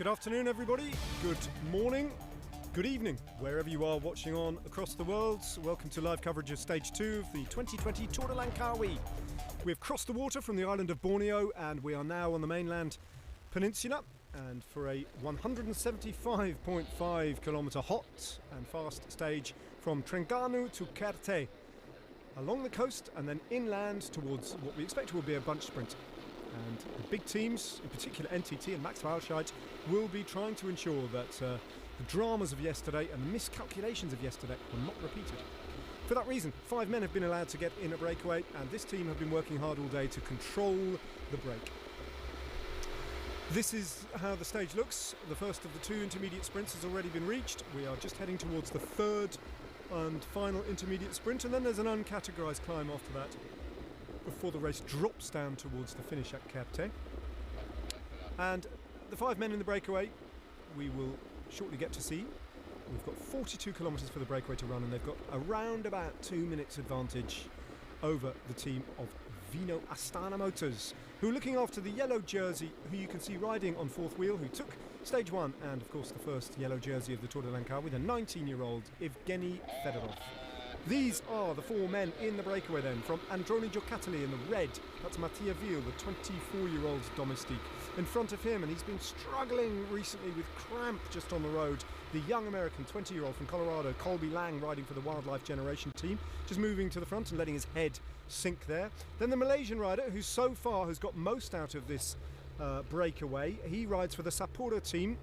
Good afternoon, everybody. Good morning. Good evening, wherever you are watching on across the world. Welcome to live coverage of Stage 2 of the 2020 Tour de Langkawi. We've crossed the water from the island of Borneo and we are now on the mainland peninsula. And for a 175.5 kilometre hot and fast stage from Terengganu to Kerteh, along the coast and then inland towards what we expect will be a bunch sprint. And the big teams, in particular NTT and Max Walscheid, will be trying to ensure that the dramas of yesterday and the miscalculations of yesterday are not repeated. For that reason, 5 men have been allowed to get in a breakaway, and this team have been working hard all day to control the break. This is how the stage looks. The first of the 2 intermediate sprints has already been reached. We are just heading towards the 3rd and final intermediate sprint, and then there's an uncategorised climb after that, before the race drops down towards the finish at Kerteh. And the 5 men in the breakaway we will shortly get to see. We've got 42 kilometres for the breakaway to run, and they've got around about 2 minutes advantage over the team of Vino Astana Motors, who are looking after the yellow jersey, who you can see riding on 4th wheel, who took stage 1 and of course the first yellow jersey of the Tour de Langkawi, the 19-year-old Evgeny Fedorov. These are the 4 men in the breakaway then. From Androni Giocattoli in the red, that's Mattia Viel, the 24-year-old domestique. In front of him, and he's been struggling recently with cramp just on the road, the young American 20-year-old from Colorado, Colby Lang, riding for the Wildlife Generation team, just moving to the front and letting his head sink there. Then the Malaysian rider, who so far has got most out of this breakaway, he rides for the Sapporo team,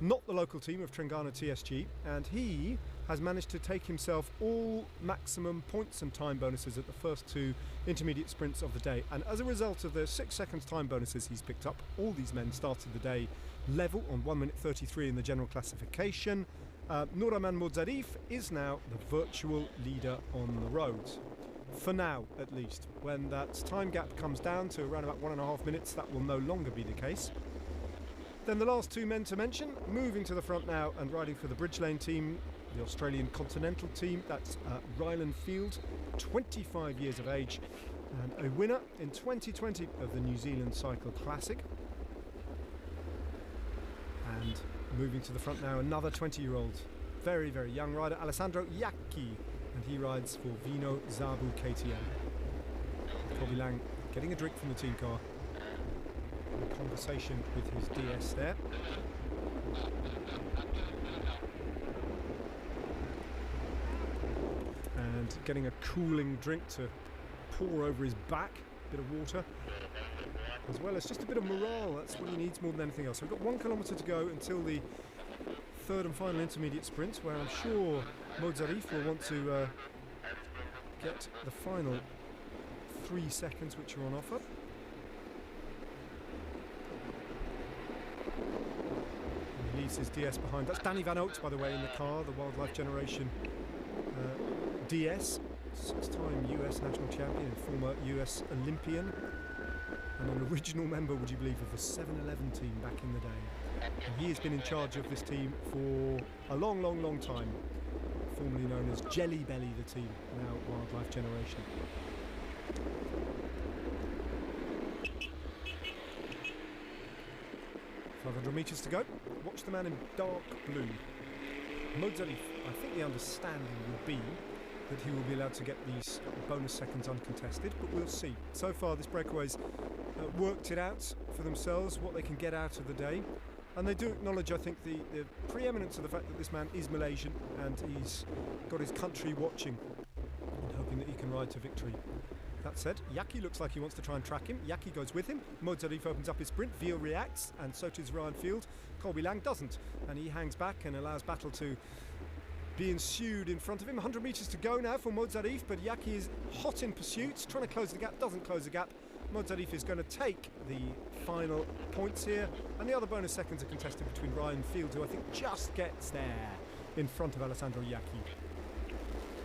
not the local team of Terengganu TSG, and he has managed to take himself all maximum points and time bonuses at the first 2 intermediate sprints of the day. And as a result of the 6 seconds time bonuses he's picked up, all these men started the day level on 1 minute 33 in the general classification. Nuraman Modzarif is now the virtual leader on the road. For now, at least. When that time gap comes down to around about 1.5 minutes, that will no longer be the case. Then the last 2 men to mention, moving to the front now and riding for the Bridge Lane team, the Australian Continental team, that's Ryland Field, 25 years of age, and a winner in 2020 of the New Zealand Cycle Classic. And moving to the front now, another 20-year-old, very, very young rider, Alessandro Iacchi, and he rides for Vino Zabu KTM. Colby Lang getting a drink from the team car. A conversation with his DS there. And getting a cooling drink to pour over his back, a bit of water, as well as just a bit of morale. That's what he needs more than anything else. So we've got 1 kilometre to go until the 3rd and final intermediate sprint, where I'm sure Modzarif will want to get the final 3 seconds which are on offer. And he leaves his DS behind. That's Danny Van Oort, by the way, in the car, the Wildlife Generation DS, 6-time US national champion and former US Olympian, and an original member, would you believe, of the 7-Eleven team back in the day. And he has been in charge of this team for a long, long, long time, formerly known as Jelly Belly, the team, now Wildlife Generation. 500 metres to go. Watch the man in dark blue. Modzarif, I think the understanding would be that he will be allowed to get these bonus seconds uncontested, but we'll see. So far this breakaway's worked it out for themselves, what they can get out of the day. And they do acknowledge, I think, the preeminence of the fact that this man is Malaysian and he's got his country watching and hoping that he can ride to victory. That said, Iacchi looks like he wants to try and track him. Iacchi goes with him. Modzarif opens up his sprint. Veal reacts, and so does Ryan Field. Colby Lang doesn't, and he hangs back and allows battle to be ensued in front of him. 100 metres to go now for Modzarif, but Iacchi is hot in pursuit, trying to close the gap, doesn't close the gap. Modzarif is going to take the final points here, and the other bonus seconds are contested between Ryan Field, who I think just gets there in front of Alessandro Iacchi.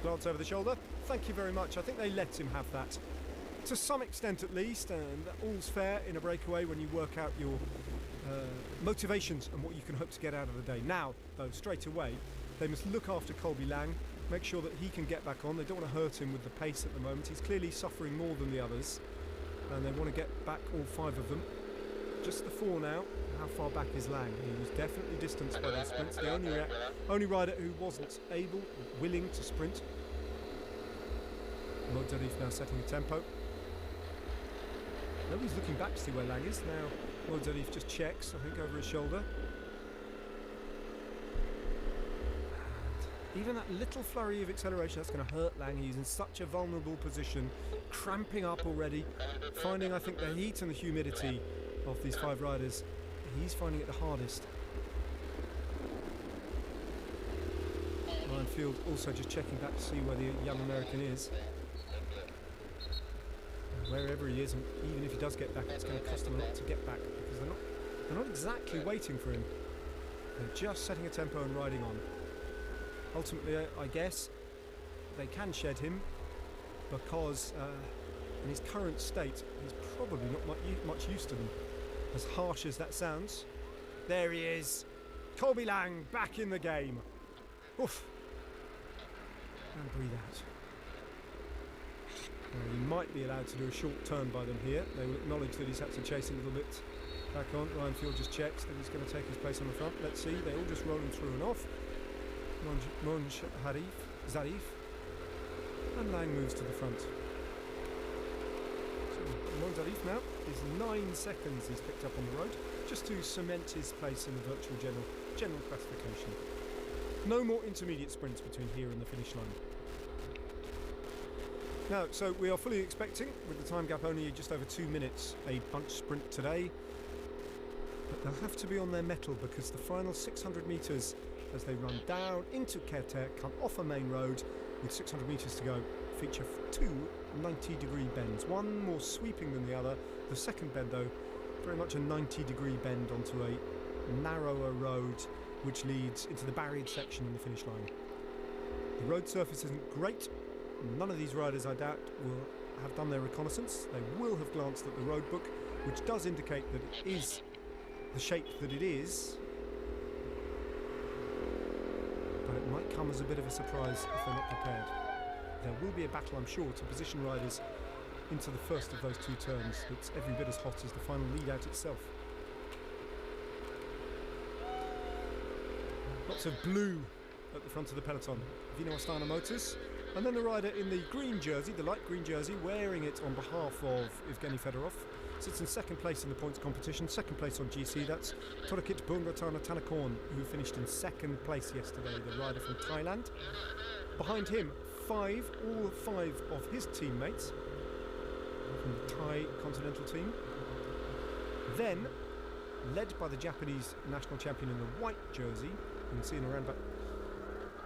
Glance over the shoulder. Thank you very much. I think they let him have that to some extent at least, and all's fair in a breakaway when you work out your motivations and what you can hope to get out of the day. Now, though, straight away, they must look after Colby Lang, make sure that he can get back on. They don't want to hurt him with the pace at the moment. He's clearly suffering more than the others, and they want to get back all 5 of them. just the 4 now. How far back is Lang? He was definitely distanced by those sprints. The only rider who wasn't able or willing to sprint. Modzarif now setting a tempo. Nobody's looking back to see where Lang is. Now Modzarif just checks, I think, over his shoulder. And even that little flurry of acceleration, that's going to hurt Lang. He's in such a vulnerable position, cramping up already, finding, I think, the heat and the humidity of these 5 riders. He's finding it the hardest. Ryan Field also just checking back to see where the young American is. And wherever he is, and even if he does get back, it's going to cost him a lot to get back, because they're not exactly waiting for him. They're just setting a tempo and riding on. Ultimately, I guess they can shed him because in his current state, he's probably not much use to them. As harsh as that sounds. There he is. Colby Lang back in the game. Oof. And breathe out. He might be allowed to do a short turn by them here. They will acknowledge that he's had to chase a little bit back on. Ryan Field just checks that he's going to take his place on the front. Let's see. They're all just rolling through and off. Monj Zarif. And Lang moves to the front. Modzarif now is 9 seconds he's picked up on the road, just to cement his place in the virtual general classification. No more intermediate sprints between here and the finish line. Now, so we are fully expecting, with the time gap only just over 2 minutes, a bunch sprint today. But they'll have to be on their mettle, because the final 600 metres as they run down into Kerteh, come off a main road with 600 metres to go, feature 2 90-degree bends, one more sweeping than the other. The second bend, though, very much a 90-degree bend onto a narrower road which leads into the barrier section in the finish line. The road surface isn't great. None of these riders, I doubt, will have done their reconnaissance. They will have glanced at the road book, which does indicate that it is the shape that it is, but it might come as a bit of a surprise if they're not prepared. There will be a battle, I'm sure, to position riders into the first of those 2 turns. It's every bit as hot as the final lead out itself. Lots of blue at the front of the peloton. Vino Astana Motors. And then the rider in the green jersey, the light green jersey, wearing it on behalf of Evgeny Fedorov, sits in second place in the points competition, second place on GC. That's Torakit Bunratana Tanakorn, who finished in second place yesterday, the rider from Thailand. Behind him, all 5 of his teammates from the Thai continental team. Then, led by the Japanese national champion in the white jersey, you can see him around about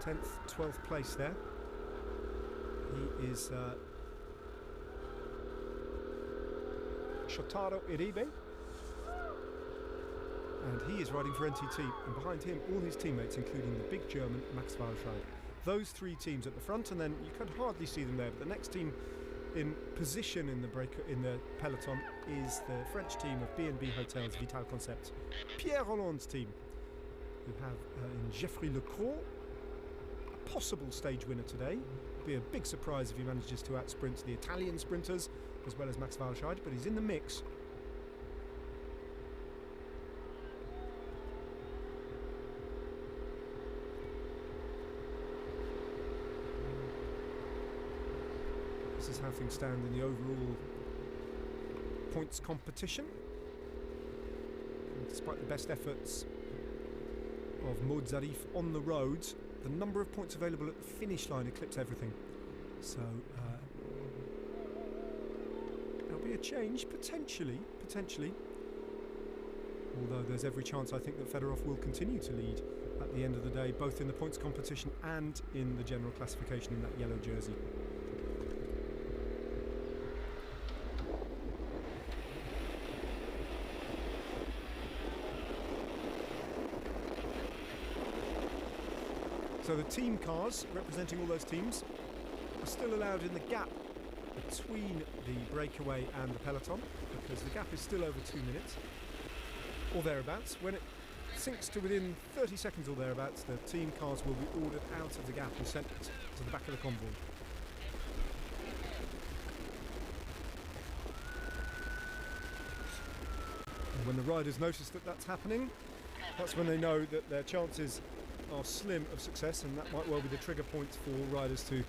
10th, 12th place there. He is Shotaro Iribe, and he is riding for NTT, and behind him all his teammates, including the big German Max Walscheid. Those 3 teams at the front, and then you could hardly see them there, but the next team in position in the peloton is the French team of B&B Hotels Vital Concept, Pierre Rolland's team, who have in Geoffrey Lecroix, a possible stage winner today. Be a big surprise if he manages to outsprint the Italian sprinters as well as Max Walscheid, but he's in the mix. This is how things stand in the overall points competition. And despite the best efforts of Modzarif on the roads, the number of points available at the finish line eclipse everything. So there'll be a change, potentially. Although there's every chance, I think, that Fedorov will continue to lead at the end of the day, both in the points competition and in the general classification in that yellow jersey. So the team cars, representing all those teams, are still allowed in the gap between the breakaway and the peloton, because the gap is still over 2 minutes, or thereabouts. When it sinks to within 30 seconds or thereabouts, the team cars will be ordered out of the gap and sent to the back of the convoy. When the riders notice that that's happening, that's when they know that their chances are slim of success, and that might well be the trigger point for riders to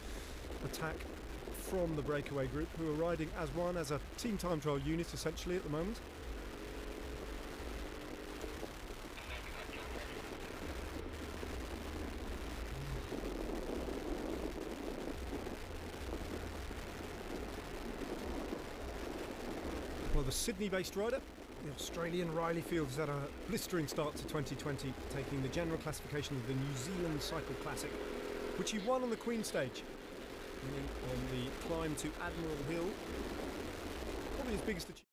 attack from the Breakaway group, who are riding as one, as a team time trial unit essentially at the moment. Well, the Sydney-based rider, the Australian Riley Fields, had a blistering start to 2020, taking the general classification of the New Zealand Cycle Classic, which he won on the Queen stage, winning on the climb to Admiral Hill. Probably his biggest achievement.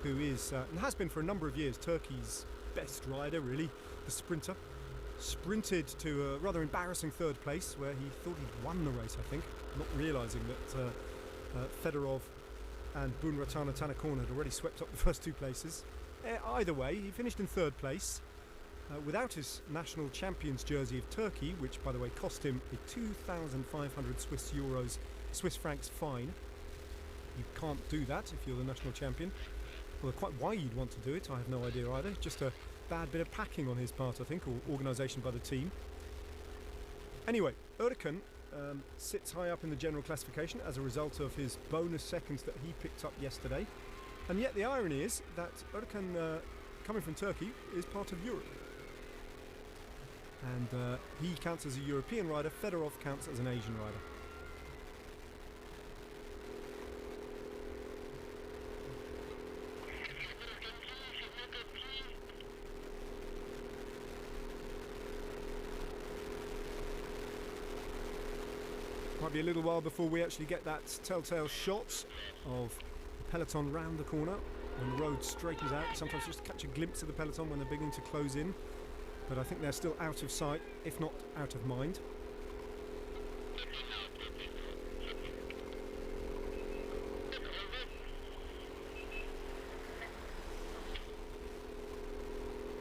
Who is, and has been for a number of years, Turkey's best rider, really, the sprinter. Sprinted to a rather embarrassing third place, where he thought he'd won the race, I think, not realising that Fedorov and Bunratana Tanakorn had already swept up the first two places. Either way, he finished in third place, without his national champions jersey of Turkey, which, by the way, cost him a 2,500 Swiss francs fine. You can't do that if you're the national champion. Well, quite why you'd want to do it, I have no idea either. Just a bad bit of packing on his part, I think, or organisation by the team. Anyway, Erkan sits high up in the general classification as a result of his bonus seconds that he picked up yesterday. And yet the irony is that Erkan, coming from Turkey, is part of Europe. And he counts as a European rider, Fedorov counts as an Asian rider. Might be a little while before we actually get that telltale shot of the peloton round the corner when the road straightens out. Sometimes just catch a glimpse of the peloton when they're beginning to close in, but I think they're still out of sight, if not out of mind.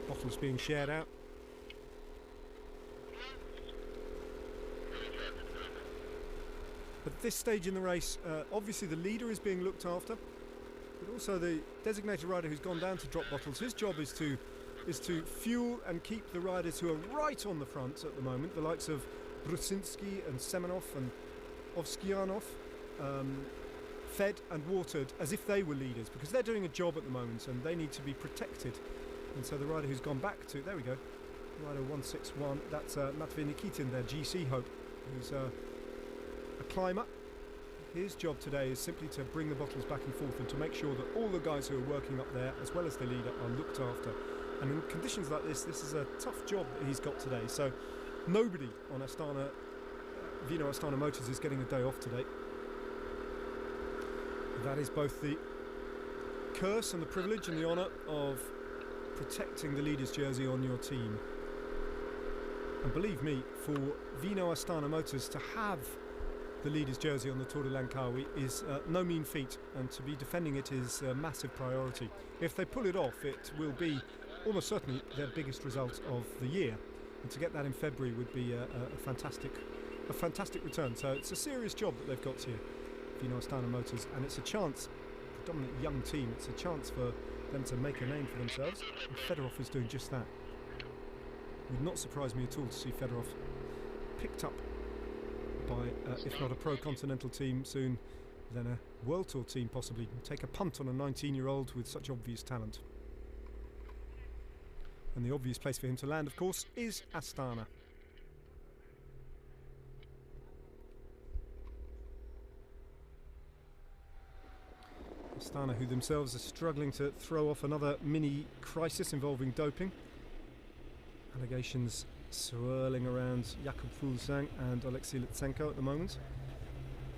Bottles being shared out. At this stage in the race, obviously the leader is being looked after, but also the designated rider who's gone down to drop bottles. His job is to fuel and keep the riders who are right on the front at the moment, the likes of Brusinski and Semenov and Ovskianov, fed and watered as if they were leaders, because they're doing a job at the moment and they need to be protected. And so the rider who's gone back to, there we go, rider 161, that's Matvey Nikitin, their GC hope, who's a climber. His job today is simply to bring the bottles back and forth and to make sure that all the guys who are working up there, as well as the leader, are looked after. And in conditions like this is a tough job that he's got today. So nobody on Vino Astana Motors is getting a day off today. That is both the curse and the privilege and the honour of protecting the leader's jersey on your team. And believe me, for Vino Astana Motors to have the leader's jersey on the Tour de Langkawi is no mean feat, and to be defending it is a massive priority. If they pull it off, it will be almost certainly their biggest result of the year, and to get that in February would be a fantastic return. So it's a serious job that they've got here, Vino Astana Motors, and it's a chance, predominantly young team, it's a chance for them to make a name for themselves, and Fedorov is doing just that. It would not surprise me at all to see Fedorov picked up by, if not a pro-continental team soon, then a World Tour team possibly. Take a punt on a 19-year-old with such obvious talent. And the obvious place for him to land, of course, is Astana. Astana, who themselves are struggling to throw off another mini crisis involving doping. Allegations swirling around Jakub Fuglsang and Alexei Lutsenko at the moment.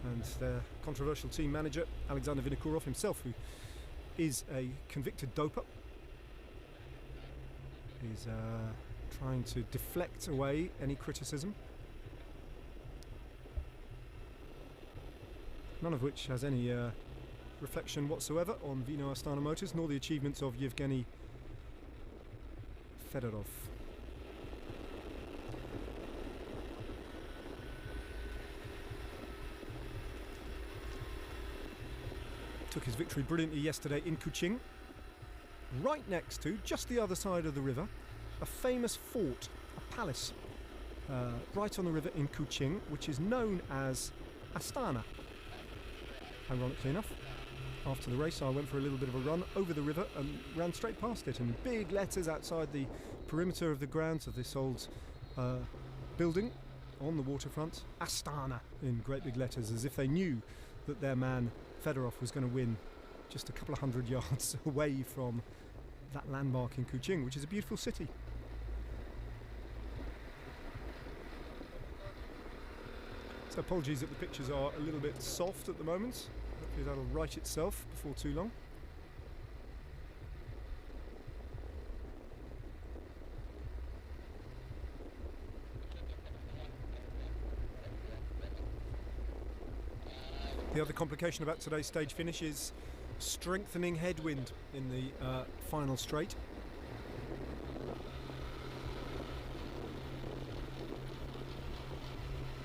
And their controversial team manager, Alexander Vinokurov himself, who is a convicted doper, is trying to deflect away any criticism. None of which has any reflection whatsoever on Vino Astana Motors, nor the achievements of Yevgeny Fedorov. Took his victory brilliantly yesterday in Kuching. Right next to, just the other side of the river, a famous fort, a palace, right on the river in Kuching, which is known as Astana. Ironically enough, after the race I went for a little bit of a run over the river and ran straight past it, in big letters outside the perimeter of the grounds of this old building on the waterfront, Astana, in great big letters, as if they knew that their man Fedorov was going to win just a couple of hundred yards away from that landmark in Kuching, which is a beautiful city. So apologies that the pictures are a little bit soft at the moment. Hopefully that'll right itself before too long. The other complication about today's stage finish is strengthening headwind in the final straight.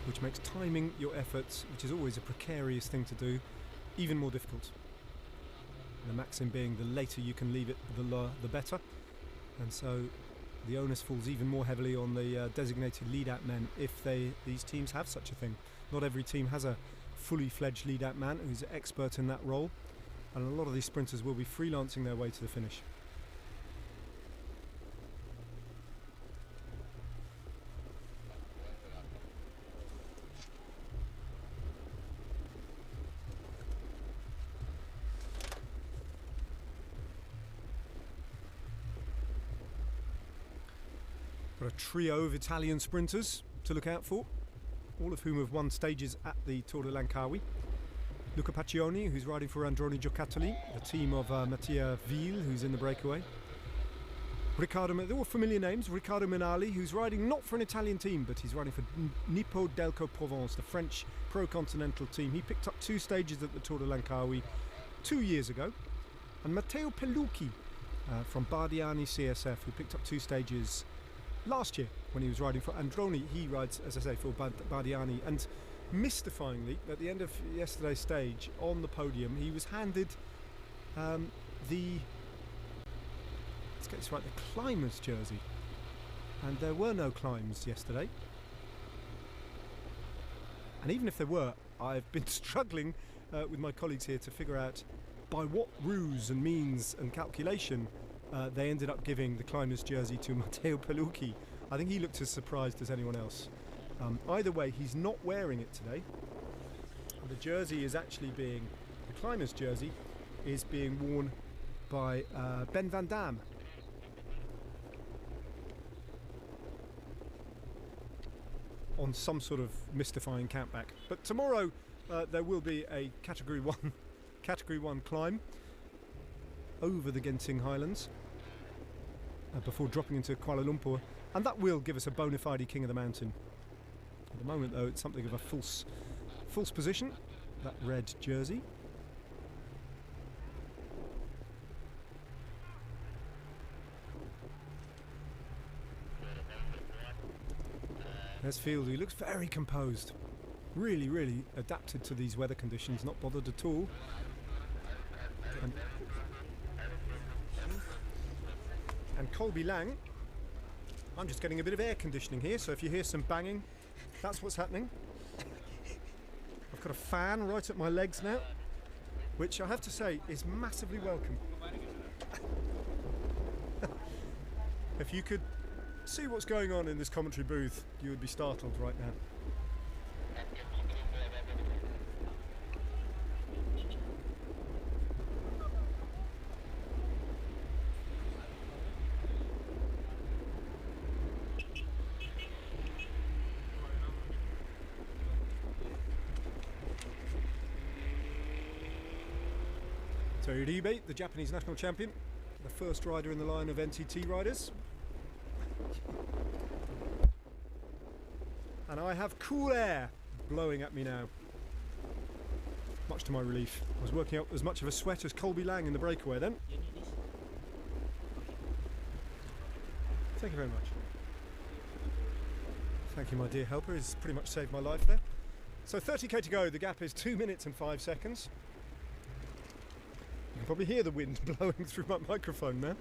Which makes timing your efforts, which is always a precarious thing to do, even more difficult. The maxim being the later you can leave it, the better. And so the onus falls even more heavily on the designated lead-out men if these teams have such a thing. Not every team has a fully fledged lead-out man who's an expert in that role, and a lot of these sprinters will be freelancing their way to the finish. Got a trio of Italian sprinters to look out for, all of whom have won stages at the Tour de Langkawi. Luca Paccioni, who's riding for Androni Giocattoli, the team of Mattia Ville, who's in the breakaway. They're all familiar names. Riccardo Minali, who's riding not for an Italian team, but he's riding for Nippo Delco Provence, the French pro-continental team. He picked up 2 stages at the Tour de Langkawi 2 years ago. And Matteo Pelucchi from Bardiani CSF, who picked up 2 stages last year when he was riding for Androni. He rides, as I say, for Bardiani, and mystifyingly at the end of yesterday's stage on the podium he was handed let's get this right, the climbers jersey, and there were no climbs yesterday. And even if there were, I've been struggling with my colleagues here to figure out by what ruse and means and calculation they ended up giving the climbers jersey to Matteo Pelucchi. I think he looked as surprised as anyone else. Either way, he's not wearing it today. The jersey is actually the climbers jersey is being worn by Ben van Dam. On some sort of mystifying countback. But tomorrow there will be a Category 1 climb over the Genting Highlands before dropping into Kuala Lumpur, and that will give us a bona fide King of the Mountain. At the moment though, it's something of a false position, that red jersey. There's Field, who looks very composed, really adapted to these weather conditions, not bothered at all. And Colby Lang, I'm just getting a bit of air conditioning here, so if you hear some banging, that's what's happening. I've got a fan right at my legs now, which I have to say is massively welcome. If you could see what's going on in this commentary booth, you would be startled right now. So Iribe, the Japanese national champion, the first rider in the line of NTT riders. And I have cool air blowing at me now. Much to my relief. I was working up as much of a sweat as Colby Lang in the breakaway then.
You need this?
Thank you very much. Thank you, my dear helper. He's pretty much saved my life there. So 30k to go. The gap is 2 minutes and 5 seconds. You can probably hear the wind blowing through my microphone now.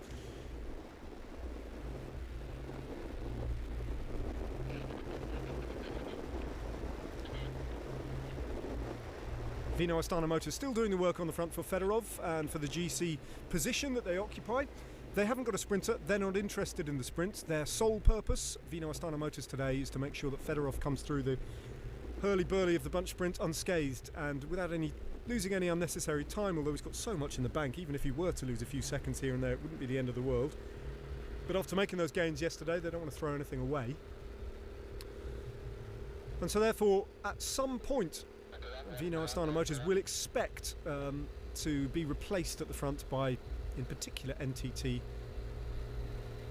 Vino Astana Motors still doing the work on the front for Fedorov and for the GC position that they occupy. They haven't got a sprinter, they're not interested in the sprint. Their sole purpose, Vino Astana Motors today, is to make sure that Fedorov comes through the hurly-burly of the bunch sprint unscathed and without losing any unnecessary time, although he's got so much in the bank. Even if he were to lose a few seconds here and there, it wouldn't be the end of the world. But after making those gains yesterday, they don't want to throw anything away. And so therefore, at some point, Vino Astana Motors will expect to be replaced at the front by, in particular, NTT,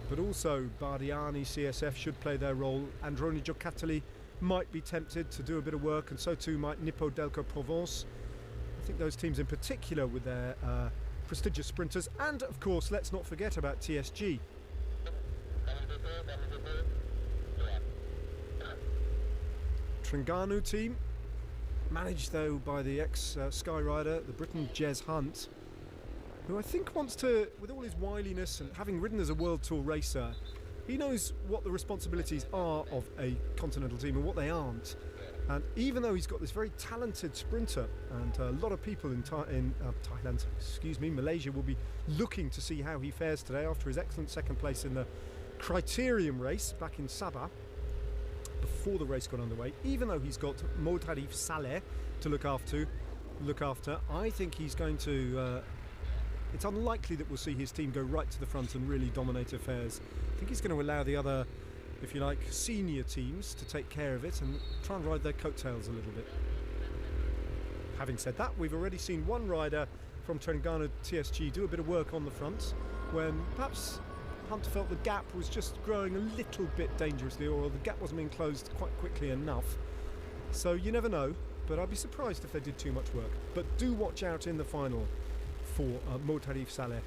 but also Bardiani, CSF should play their role. Androni Giocattoli might be tempted to do a bit of work, and so too might Nippo Delco Provence. I think those teams in particular with their prestigious sprinters, and of course let's not forget about TSG. Terengganu team, managed though by the ex-Sky rider, the Briton Jez Hunt, who I think wants to, with all his wiliness and having ridden as a World Tour racer, he knows what the responsibilities are of a continental team and what they aren't. And even though he's got this very talented sprinter, and a lot of people in Thailand, Malaysia, will be looking to see how he fares today after his excellent second place in the Criterium race back in Sabah, before the race got underway, even though he's got Motarif Saleh to look after, I think he's going to, it's unlikely that we'll see his team go right to the front and really dominate affairs. I think he's going to allow the other, if you like, senior teams to take care of it and try and ride their coattails a little bit. Having said that, we've already seen one rider from Terengganu TSG do a bit of work on the front when perhaps Hunt felt the gap was just growing a little bit dangerously, or the gap wasn't being closed quite quickly enough. So you never know, but I'd be surprised if they did too much work. But do watch out in the final for Motarif Saleh,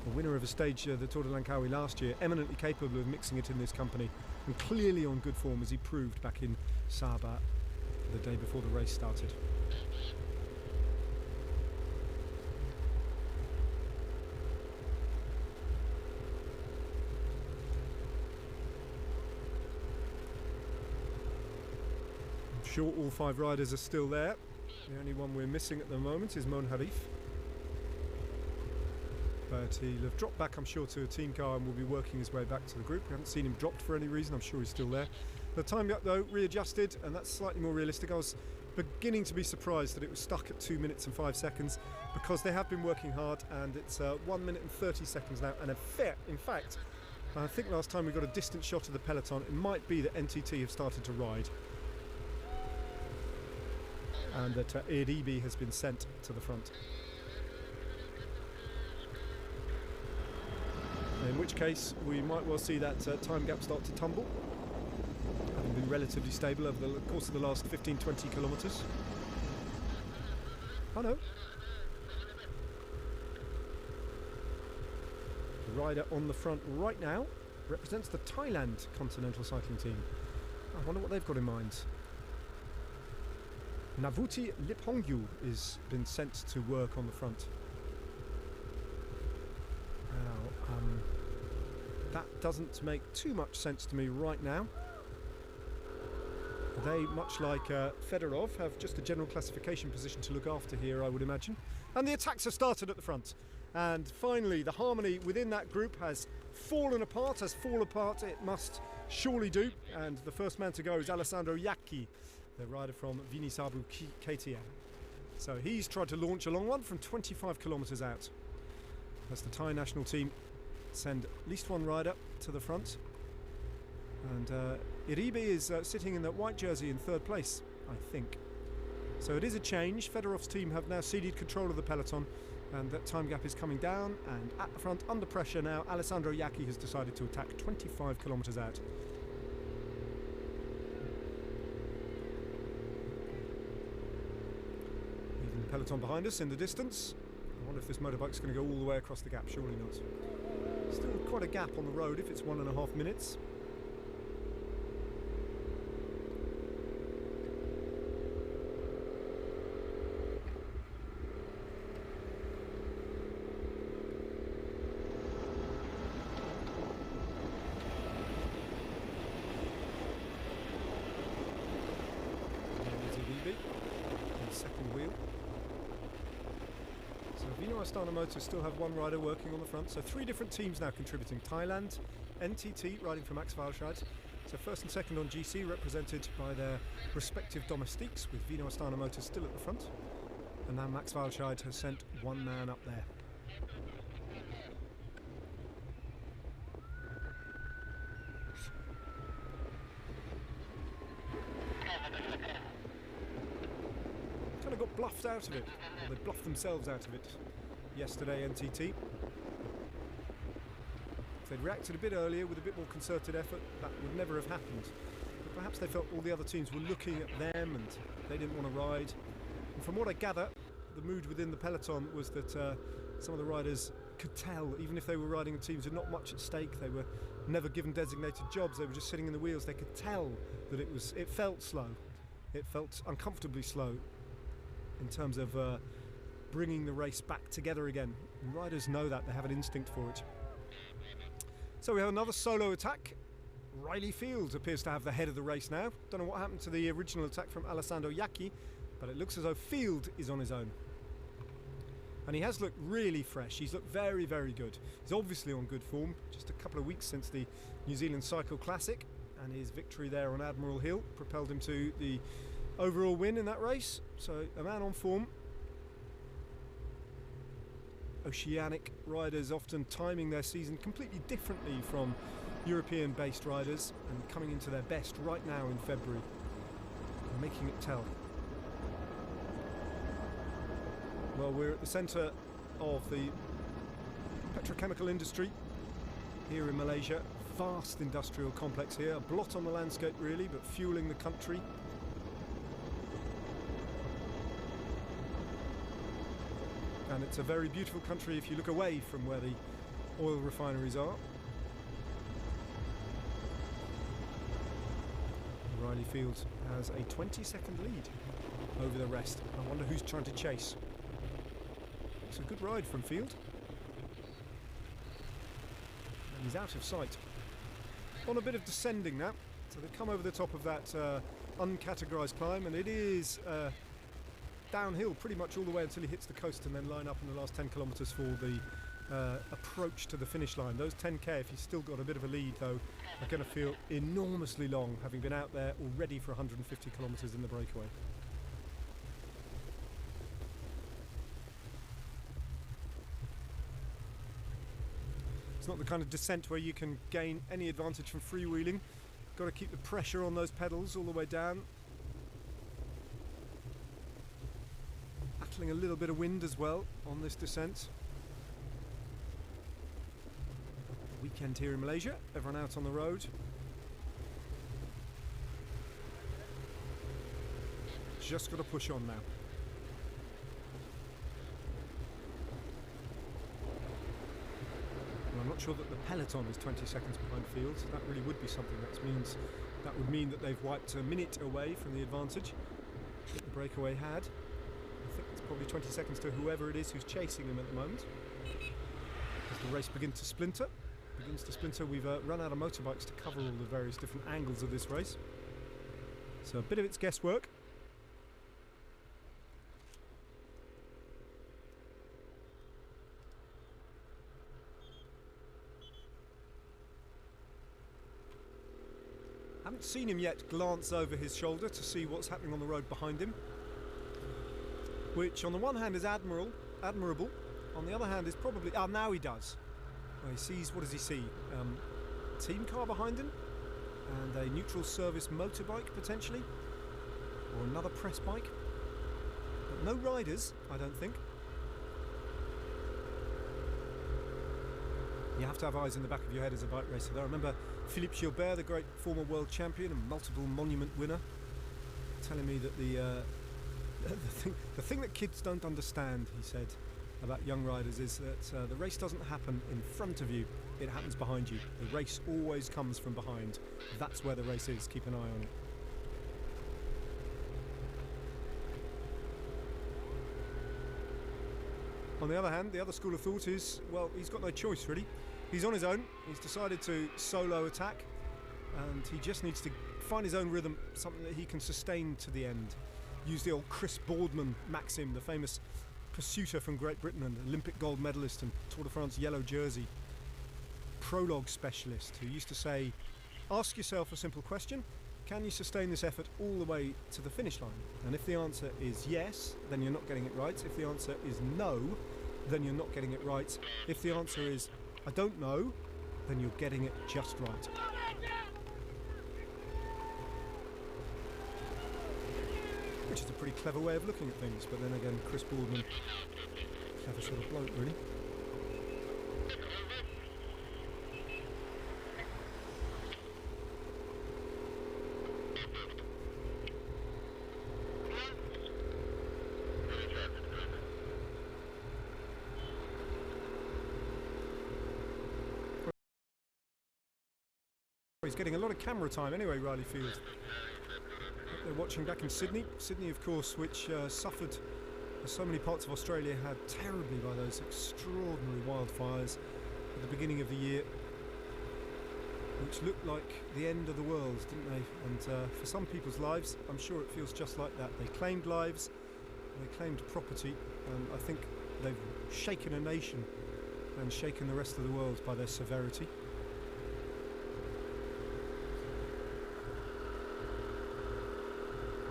the winner of a stage, the Tour de Langkawi last year, eminently capable of mixing it in this company, and clearly on good form as he proved back in Sabah the day before the race started. I'm sure all 5 riders are still there. The only one we're missing at the moment is Mon Harif. But he'll have dropped back, I'm sure, to a team car and will be working his way back to the group. We haven't seen him dropped for any reason. I'm sure he's still there. The time gap, though, readjusted, and that's slightly more realistic. I was beginning to be surprised that it was stuck at 2 minutes and 5 seconds because they have been working hard, and it's 1 minute and 30 seconds now. And in fact, I think last time we got a distant shot of the peloton, it might be that NTT have started to ride, and that Iribe has been sent to the front. In which case we might well see that time gap start to tumble, having been relatively stable over the course of the last 15-20 kilometres. Oh no. The rider on the front right now represents the Thailand Continental Cycling Team. I wonder what they've got in mind. Navuti Liphongyu has been sent to work on the front. Now, that doesn't make too much sense to me right now. They, much like Fedorov, have just a general classification position to look after here, I would imagine. And the attacks have started at the front. And finally, the harmony within that group has fallen apart, as fall apart it must surely do. And the first man to go is Alessandro Iacchi, the rider from Vinisabu KTM. So he's tried to launch a long one from 25 kilometres out, as the Thai national team send at least one rider to the front. And Iribe is sitting in that white jersey in third place, I think. So it is a change. Fedorov's team have now ceded control of the peloton, and that time gap is coming down, and at the front, under pressure now, Alessandro Iacchi has decided to attack 25 kilometres out. Even the peloton behind us in the distance. I wonder if this motorbike's going to go all the way across the gap. Surely not. Still quite a gap on the road if it's 1.5 minutes. Second wheel. So Vino Astana Motors still have one rider working on the front, so 3 different teams now contributing. Thailand, NTT riding for Max Walscheid. So first and second on GC represented by their respective domestiques, with Vino Astana Motors still at the front. And now Max Walscheid has sent one man up there. Got bluffed out of it, or they bluffed themselves out of it yesterday, NTT. If they'd reacted a bit earlier with a bit more concerted effort, that would never have happened. But perhaps they felt all the other teams were looking at them and they didn't want to ride. And from what I gather, the mood within the peloton was that some of the riders could tell, even if they were riding in teams with not much at stake, they were never given designated jobs, they were just sitting in the wheels, they could tell that it felt slow. It felt uncomfortably slow in terms of bringing the race back together again. And riders know that, they have an instinct for it. So we have another solo attack. Riley Fields appears to have the head of the race now. Don't know what happened to the original attack from Alessandro Iacchi, but it looks as though Field is on his own. And he has looked really fresh. He's looked very, very good. He's obviously on good form. Just a couple of weeks since the New Zealand Cycle Classic, and his victory there on Admiral Hill propelled him to the overall win in that race. So a man on form. Oceanic riders often timing their season completely differently from European based riders, and coming into their best right now in February and making it tell. Well, we're at the centre of the petrochemical industry here in Malaysia. Vast industrial complex here, a blot on the landscape really, but fueling the country. And it's a very beautiful country if you look away from where the oil refineries are. Riley Fields has a 20-second lead over the rest. I wonder who's trying to chase. It's a good ride from Field. And he's out of sight. On a bit of descending now. So they've come over the top of that uncategorised climb, and it is downhill pretty much all the way until he hits the coast, and then line up in the last 10 kilometres for the approach to the finish line. Those 10k, if he's still got a bit of a lead though, are going to feel enormously long, having been out there already for 150 kilometres in the breakaway. It's not the kind of descent where you can gain any advantage from freewheeling. Got to keep the pressure on those pedals all the way down. Battling a little bit of wind as well on this descent. Weekend here in Malaysia, everyone out on the road. Just got to push on now. Well, I'm not sure that the peloton is 20 seconds behind Fields. That really would be something. That would mean that they've wiped a minute away from the advantage that the breakaway had. I think it's probably 20 seconds to whoever it is who's chasing them at the moment. As the race begins to splinter, we've run out of motorbikes to cover all the various different angles of this race. So a bit of it's guesswork. Haven't seen him yet glance over his shoulder to see what's happening on the road behind him, which on the one hand is admirable, on the other hand is probably... now he does. Well, he sees, what does he see? Team car behind him, and a neutral service motorbike potentially, or another press bike. But no riders, I don't think. You have to have eyes in the back of your head as a bike racer. I remember Philippe Gilbert, the great former world champion and multiple monument winner, telling me that the thing that kids don't understand, he said, about young riders is that the race doesn't happen in front of you, it happens behind you. The race always comes from behind. That's where the race is. Keep an eye on it. On the other hand, the other school of thought is, well, he's got no choice really. He's on his own, he's decided to solo attack, and he just needs to find his own rhythm, something that he can sustain to the end. Use the old Chris Boardman maxim, the famous pursuiter from Great Britain and Olympic gold medalist and Tour de France yellow jersey prologue specialist, who used to say, ask yourself a simple question: can you sustain this effort all the way to the finish line? And if the answer is yes, then you're not getting it right. If the answer is no, then you're not getting it right. If the answer is I don't know, then you're getting it just right. Which is a pretty clever way of looking at things, but then again, Chris Boardman, clever sort of bloke really. He's getting a lot of camera time anyway, Riley Field. They're watching back in Sydney. Sydney, of course, which suffered, as so many parts of Australia had, terribly by those extraordinary wildfires at the beginning of the year, which looked like the end of the world, didn't they? And for some people's lives, I'm sure it feels just like that. They claimed lives, they claimed property, and I think they've shaken a nation and shaken the rest of the world by their severity.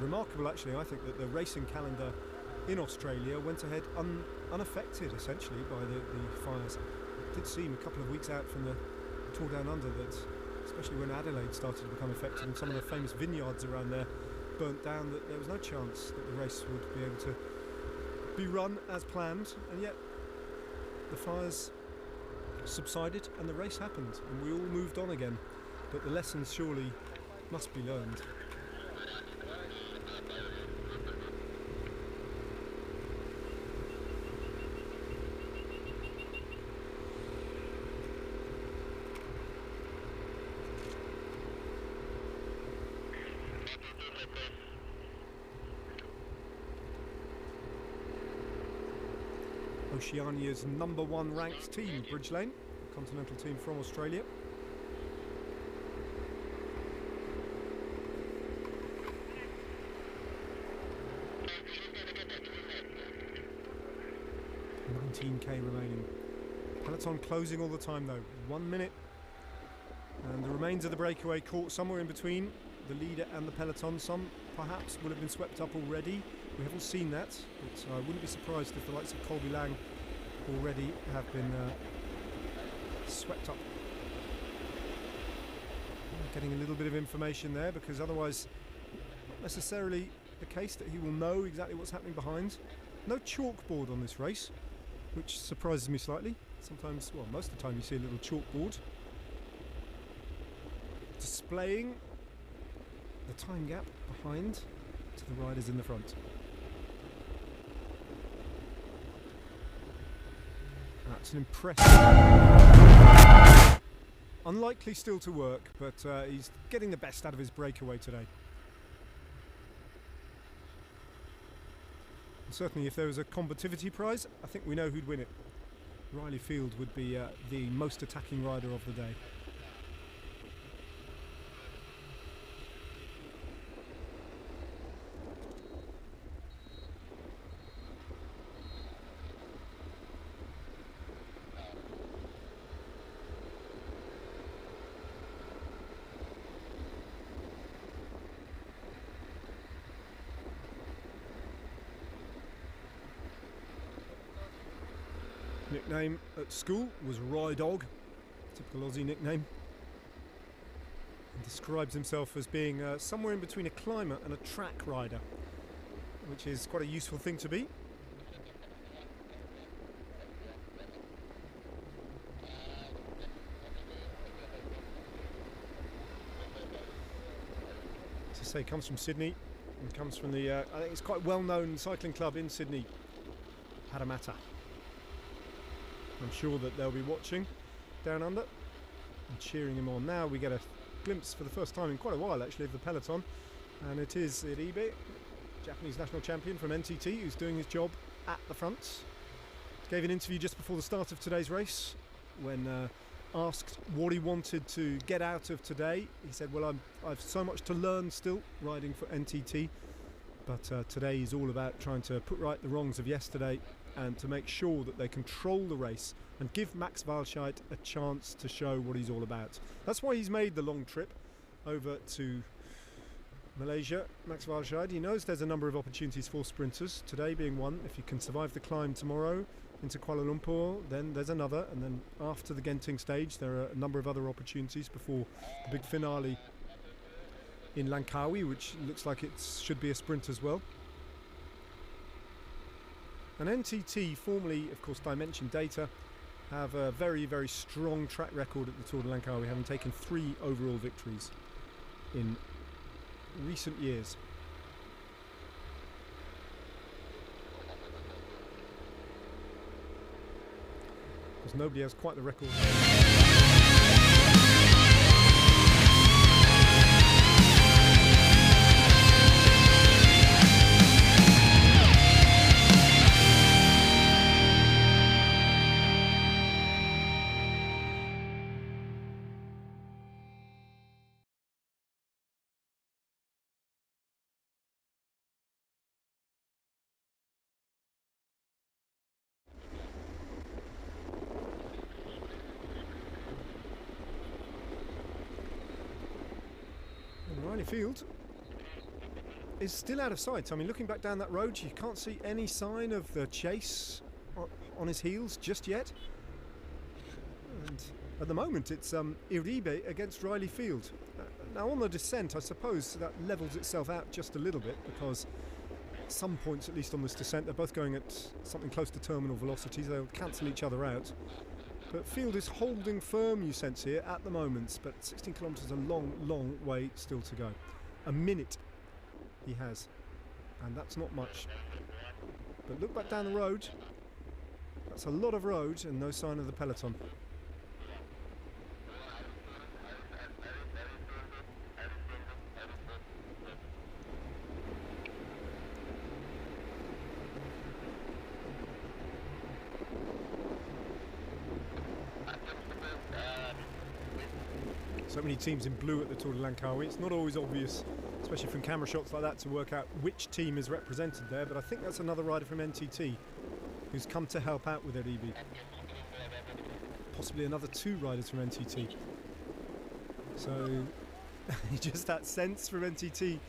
Remarkable actually, I think, that the racing calendar in Australia went ahead unaffected essentially by the fires. It did seem a couple of weeks out from the Tour Down Under that, especially when Adelaide started to become affected and some of the famous vineyards around there burnt down, that there was no chance that the race would be able to be run as planned, and yet the fires subsided and the race happened and we all moved on again. But the lessons surely must be learned. Oceania's #1 ranked team, Bridgelane, a continental team from Australia. $19K remaining. Peloton closing all the time though. 1 minute. And the remains of the breakaway caught somewhere in between the leader and the Peloton. Some perhaps will have been swept up already. We haven't seen that, but I wouldn't be surprised if the likes of Colby Lang already have been swept up. Getting a little bit of information there, because otherwise not necessarily the case that he will know exactly what's happening behind. No chalkboard on this race, which surprises me slightly. Sometimes, well, most of the time you see a little chalkboard displaying the time gap behind to the riders in the front. That's an impressive. Unlikely still to work, but he's getting the best out of his breakaway today. And certainly if there was a combativity prize, I think we know who'd win it. Riley Field would be the most attacking rider of the day. Nickname at school was Rye Dog, typical Aussie nickname. And describes himself as being somewhere in between a climber and a track rider. which is quite a useful thing to be. As I say, comes from Sydney and comes from the, I think it's quite well-known cycling club in Sydney, Parramatta. I'm sure that they'll be watching down under and cheering him on. Now we get a glimpse for the first time in quite a while actually of the peloton, and it is Iribe, Japanese national champion from NTT, who's doing his job at the front. Gave an interview just before the start of today's race when asked what he wanted to get out of today. He said, well, I've so much to learn still riding for NTT, but today is all about trying to put right the wrongs of yesterday and to make sure that they control the race and give Max Walscheid a chance to show what he's all about. That's why he's made the long trip over to Malaysia. Max Walscheid, he knows there's a number of opportunities for sprinters, today being one. If you can survive the climb tomorrow into Kuala Lumpur, then there's another, and then after the Genting stage there are a number of other opportunities before the big finale in Langkawi, which looks like it should be a sprint as well. And NTT, formerly of course Dimension Data, have a very, very strong track record at the Tour de Langkawi, having taken 3 overall victories in recent years. Because nobody has quite the record. Field is still out of sight. I mean, looking back down that road, you can't see any sign of the chase on his heels just yet. And at the moment, it's Iribe against Riley Field. Now, on the descent, I suppose that levels itself out just a little bit, because at some points, at least on this descent, they're both going at something close to terminal velocities. They'll cancel each other out. But Field is holding firm, you sense here, at the moment. But 16 kilometres, a long, long way still to go. A minute he has, and that's not much. But look back down the road. That's a lot of road and no sign of the peloton. So many teams in blue at the Tour de Langkawi. It's not always obvious, especially from camera shots like that, to work out which team is represented there, but I think that's another rider from NTT who's come to help out with Iribe. Possibly another 2 riders from NTT. So just that sense from NTT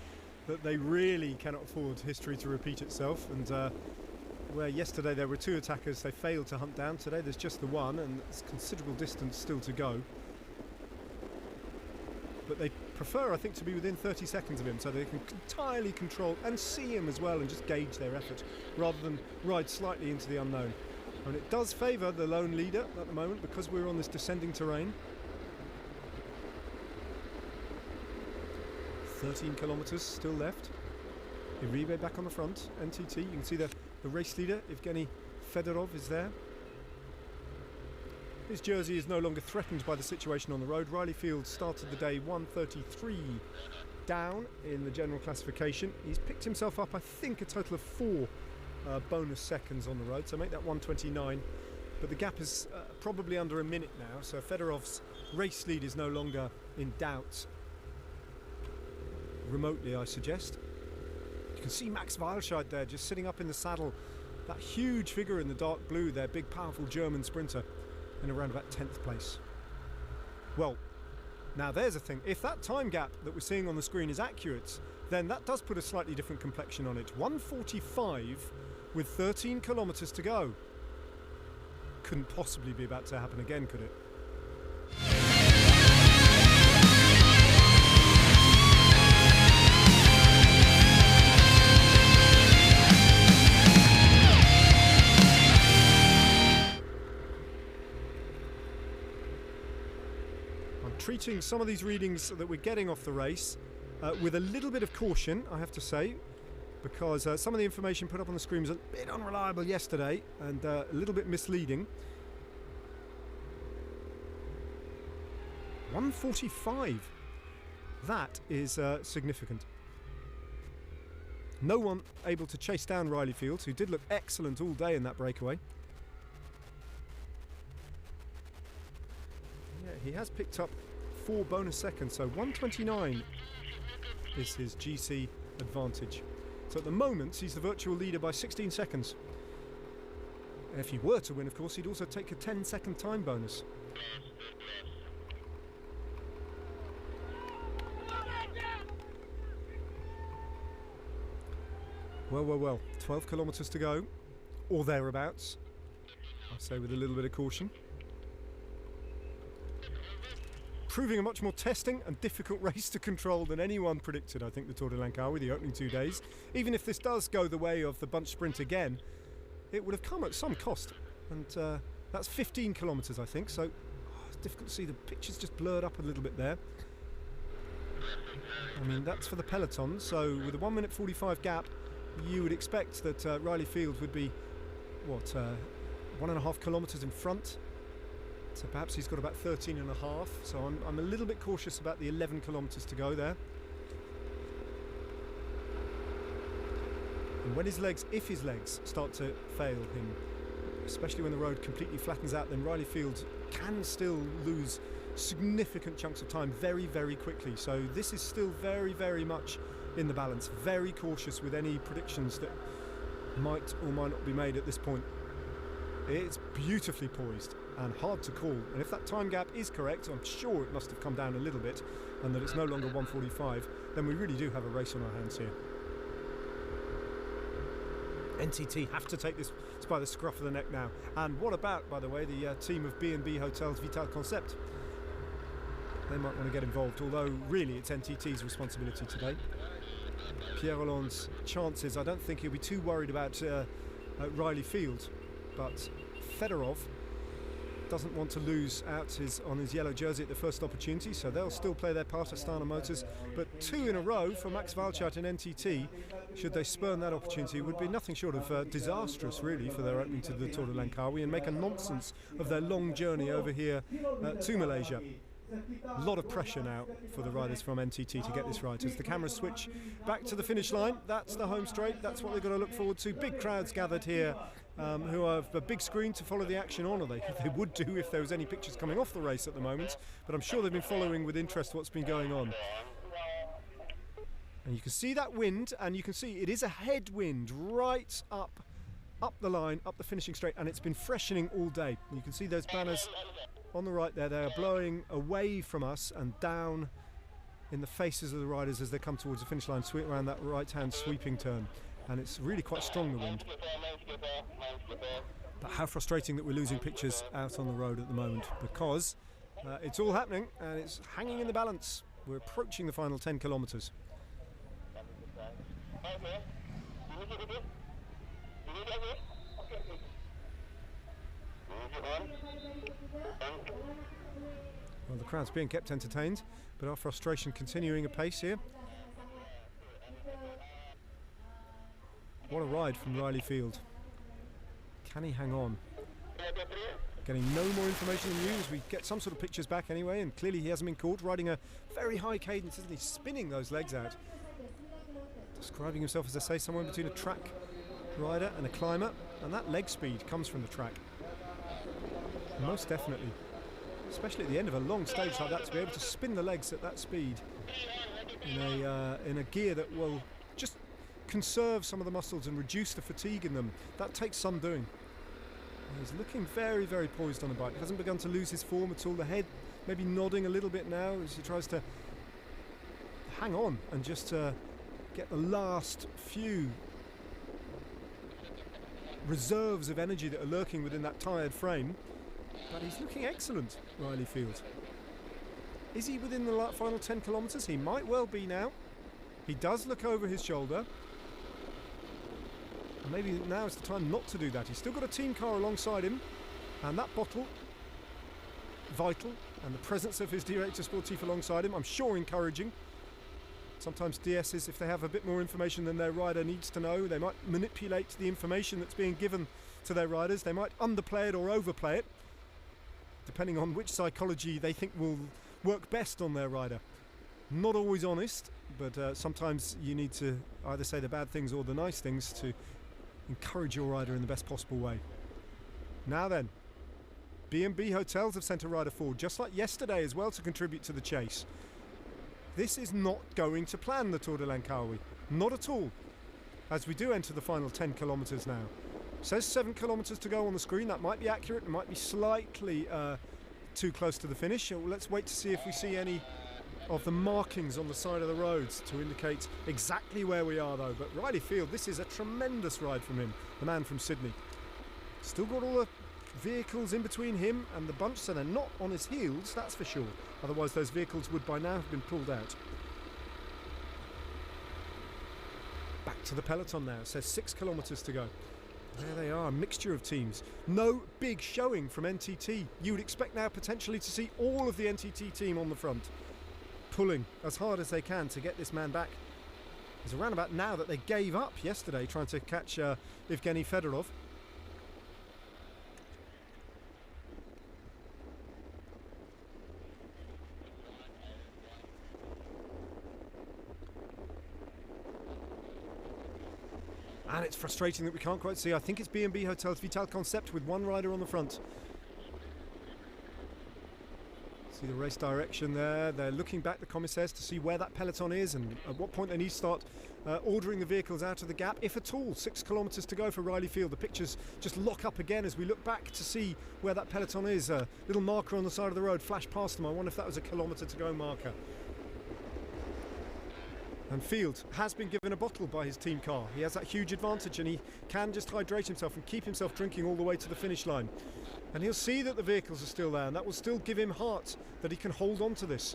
that they really cannot afford history to repeat itself, and where yesterday there were 2 attackers they failed to hunt down, today there's just the one, and there's considerable distance still to go. But they prefer, I think, to be within 30 seconds of him, so they can entirely control and see him as well and just gauge their effort rather than ride slightly into the unknown. And it does favour the lone leader at the moment because we're on this descending terrain. 13 kilometres still left. Iribe back on the front. NTT, you can see the race leader, Evgeny Fedorov, is there. His jersey is no longer threatened by the situation on the road. Riley Field started the day 1:33 down in the general classification. He's picked himself up, I think, a total of 4 bonus seconds on the road, so make that 1:29. But the gap is probably under a minute now, so Fedorov's race lead is no longer in doubt. Remotely, I suggest. You can see Max Walscheid there, just sitting up in the saddle. That huge figure in the dark blue there, big, powerful German sprinter, in around about 10th place. Well, now there's a thing. If that time gap that we're seeing on the screen is accurate, then that does put a slightly different complexion on it. 1:45 with 13 kilometres to go. Couldn't possibly be about to happen again, could it? treating some of these readings that we're getting off the race with a little bit of caution, I have to say, because some of the information put up on the screen was a bit unreliable yesterday and a little bit misleading. 1:45. That is significant. No one able to chase down Riley Fields, who did look excellent all day in that breakaway. Yeah, he has picked up 4 bonus seconds, so 1:29 is his GC advantage. So at the moment, he's the virtual leader by 16 seconds. And if he were to win, of course, he'd also take a 10-second time bonus. Well, 12 kilometres to go, or thereabouts. I'll say with a little bit of caution. Proving a much more testing and difficult race to control than anyone predicted, I think, the Tour de Langkawi, the opening 2 days. Even if this does go the way of the bunch sprint again, it would have come at some cost. And that's 15 kilometres, I think, so it's difficult to see. The picture's just blurred up a little bit there. I mean, that's for the Peloton, so with a 1 minute 45 gap, you would expect that Riley Fields would be, 1.5 kilometres in front. So perhaps he's got about 13.5. So I'm a little bit cautious about the 11 kilometres to go there. And when his legs, if his legs start to fail him, especially when the road completely flattens out, then Riley Fields can still lose significant chunks of time very, very quickly. So this is still very, very much in the balance. Very cautious with any predictions that might or might not be made at this point. It's beautifully poised and hard to call, and if that time gap is correct, I'm sure it must have come down a little bit and that it's no longer 1:45, then we really do have a race on our hands here. NTT have to take this by the scruff of the neck now. And what about, by the way, the team of B&B Hotels Vital Concept? They might want to get involved, although really it's NTT's responsibility today. Pierre Rolland's chances, I don't think he'll be too worried about Riley Fields, but Fedorov doesn't want to lose out on his yellow jersey at the first opportunity, so they'll still play their part at Astana Motors. But 2 in a row for Max Walchart and NTT, should they spurn that opportunity, would be nothing short of disastrous, really, for their opening to the Tour de Langkawi and make a nonsense of their long journey over here to Malaysia. A lot of pressure now for the riders from NTT to get this right. As the cameras switch back to the finish line, that's the home straight, that's what they've got to look forward to. Big crowds gathered here who have a big screen to follow the action on, or they would do if there was any pictures coming off the race at the moment, but I'm sure they've been following with interest what's been going on. And you can see that wind, and you can see it is a headwind right up the line, up the finishing straight, and it's been freshening all day. You can see those banners on the right there, they are blowing away from us and down in the faces of the riders as they come towards the finish line, sweep around that right-hand sweeping turn. And it's really quite strong, the wind. But how frustrating that we're losing pictures out on the road at the moment, because it's all happening and it's hanging in the balance. We're approaching the final 10 kilometres. Well, the crowd's being kept entertained, but our frustration continuing apace here. What a ride from Riley Field. Can he hang on? Getting no more information than you as we get some sort of pictures back anyway, and clearly he hasn't been caught, riding a very high cadence, isn't he? Spinning those legs out. Describing himself, as I say, somewhere between a track rider and a climber, and that leg speed comes from the track. Most definitely. Especially at the end of a long stage like that, to be able to spin the legs at that speed in a gear that will just conserve some of the muscles and reduce the fatigue in them. That takes some doing. He's looking very, very poised on the bike. He hasn't begun to lose his form at all. The head maybe nodding a little bit now as he tries to hang on and just get the last few reserves of energy that are lurking within that tired frame. But he's looking excellent, Riley Field. Is he within the final 10 kilometres? He might well be now. He does look over his shoulder. And maybe now is the time not to do that. He's still got a team car alongside him. And that bottle, Vital, and the presence of his Director Sportif alongside him, I'm sure encouraging. Sometimes DSs, if they have a bit more information than their rider needs to know, they might manipulate the information that's being given to their riders. They might underplay it or overplay it, depending on which psychology they think will work best on their rider. Not always honest, but sometimes you need to either say the bad things or the nice things to encourage your rider in the best possible way. Now then, B&B Hotels have sent a rider forward, just like yesterday as well, to contribute to the chase. This is not going to plan, the Tour de Langkawi. Not at all. As we do enter the final 10 kilometres now. It says 7 kilometres to go on the screen. That might be accurate. It might be slightly too close to the finish. Let's wait to see if we see any of the markings on the side of the roads to indicate exactly where we are, though. But Riley Field, this is a tremendous ride from him, the man from Sydney. Still got all the vehicles in between him and the bunch, so they're not on his heels, that's for sure. Otherwise those vehicles would by now have been pulled out. Back to the peloton now. It says 6 kilometres to go. There they are, a mixture of teams. No big showing from NTT. You would expect now potentially to see all of the NTT team on the front, pulling as hard as they can to get this man back. It's around about now that they gave up yesterday trying to catch Evgeny Fedorov. And it's frustrating that we can't quite see. I think it's B&B Hotels Vital Concept with one rider on the front. See the race direction there. They're looking back, the commissaires, to see where that peloton is and at what point they need to start ordering the vehicles out of the gap, if at all. 6 kilometres to go for Riley Field. The pictures just lock up again as we look back to see where that peloton is. A little marker on the side of the road flashed past them. I wonder if that was a kilometre to go marker. And Field has been given a bottle by his team car. He has that huge advantage and he can just hydrate himself and keep himself drinking all the way to the finish line. And he'll see that the vehicles are still there, and that will still give him heart that he can hold on to this.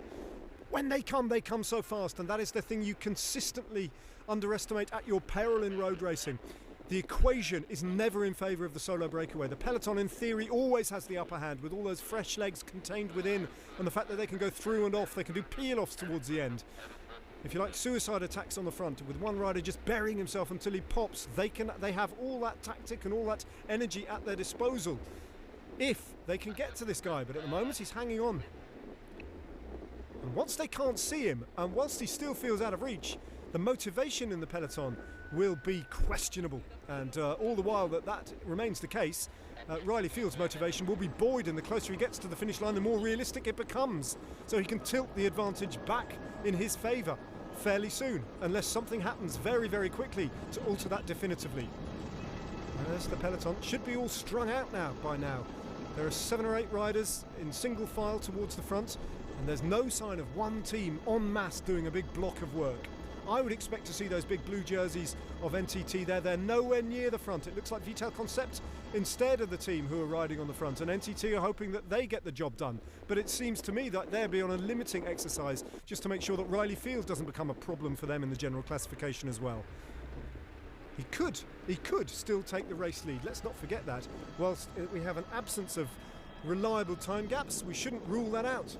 When they come so fast, and that is the thing you consistently underestimate at your peril in road racing. The equation is never in favour of the solo breakaway. The peloton, in theory, always has the upper hand with all those fresh legs contained within, and the fact that they can go through and off, they can do peel-offs towards the end. If you like, suicide attacks on the front, with one rider just burying himself until he pops, they have all that tactic and all that energy at their disposal, if they can get to this guy. But at the moment, he's hanging on. And once they can't see him, and whilst he still feels out of reach, the motivation in the peloton will be questionable. And all the while that remains the case, Riley Field's motivation will be buoyed, and the closer he gets to the finish line, the more realistic it becomes. So he can tilt the advantage back in his favour fairly soon, unless something happens very, very quickly to alter that definitively. There's the peloton. Should be all strung out now by now. There are 7 or 8 riders in single file towards the front, and there's no sign of one team en masse doing a big block of work. I would expect to see those big blue jerseys of NTT there. They're nowhere near the front. It looks like Vital Concept instead of the team who are riding on the front, and NTT are hoping that they get the job done. But it seems to me that they'll be on a limiting exercise just to make sure that Riley Field doesn't become a problem for them in the general classification as well. He could still take the race lead. Let's not forget that. Whilst we have an absence of reliable time gaps, we shouldn't rule that out.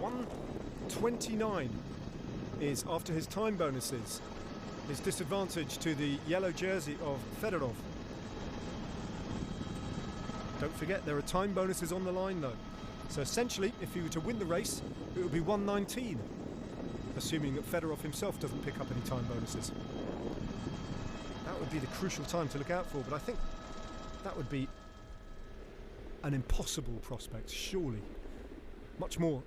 1:29 is, after his time bonuses, his disadvantage to the yellow jersey of Fedorov. Don't forget, there are time bonuses on the line though. So essentially, if he were to win the race, it would be 1:19, assuming that Fedorov himself doesn't pick up any time bonuses. That would be the crucial time to look out for, but I think that would be an impossible prospect, surely. Much more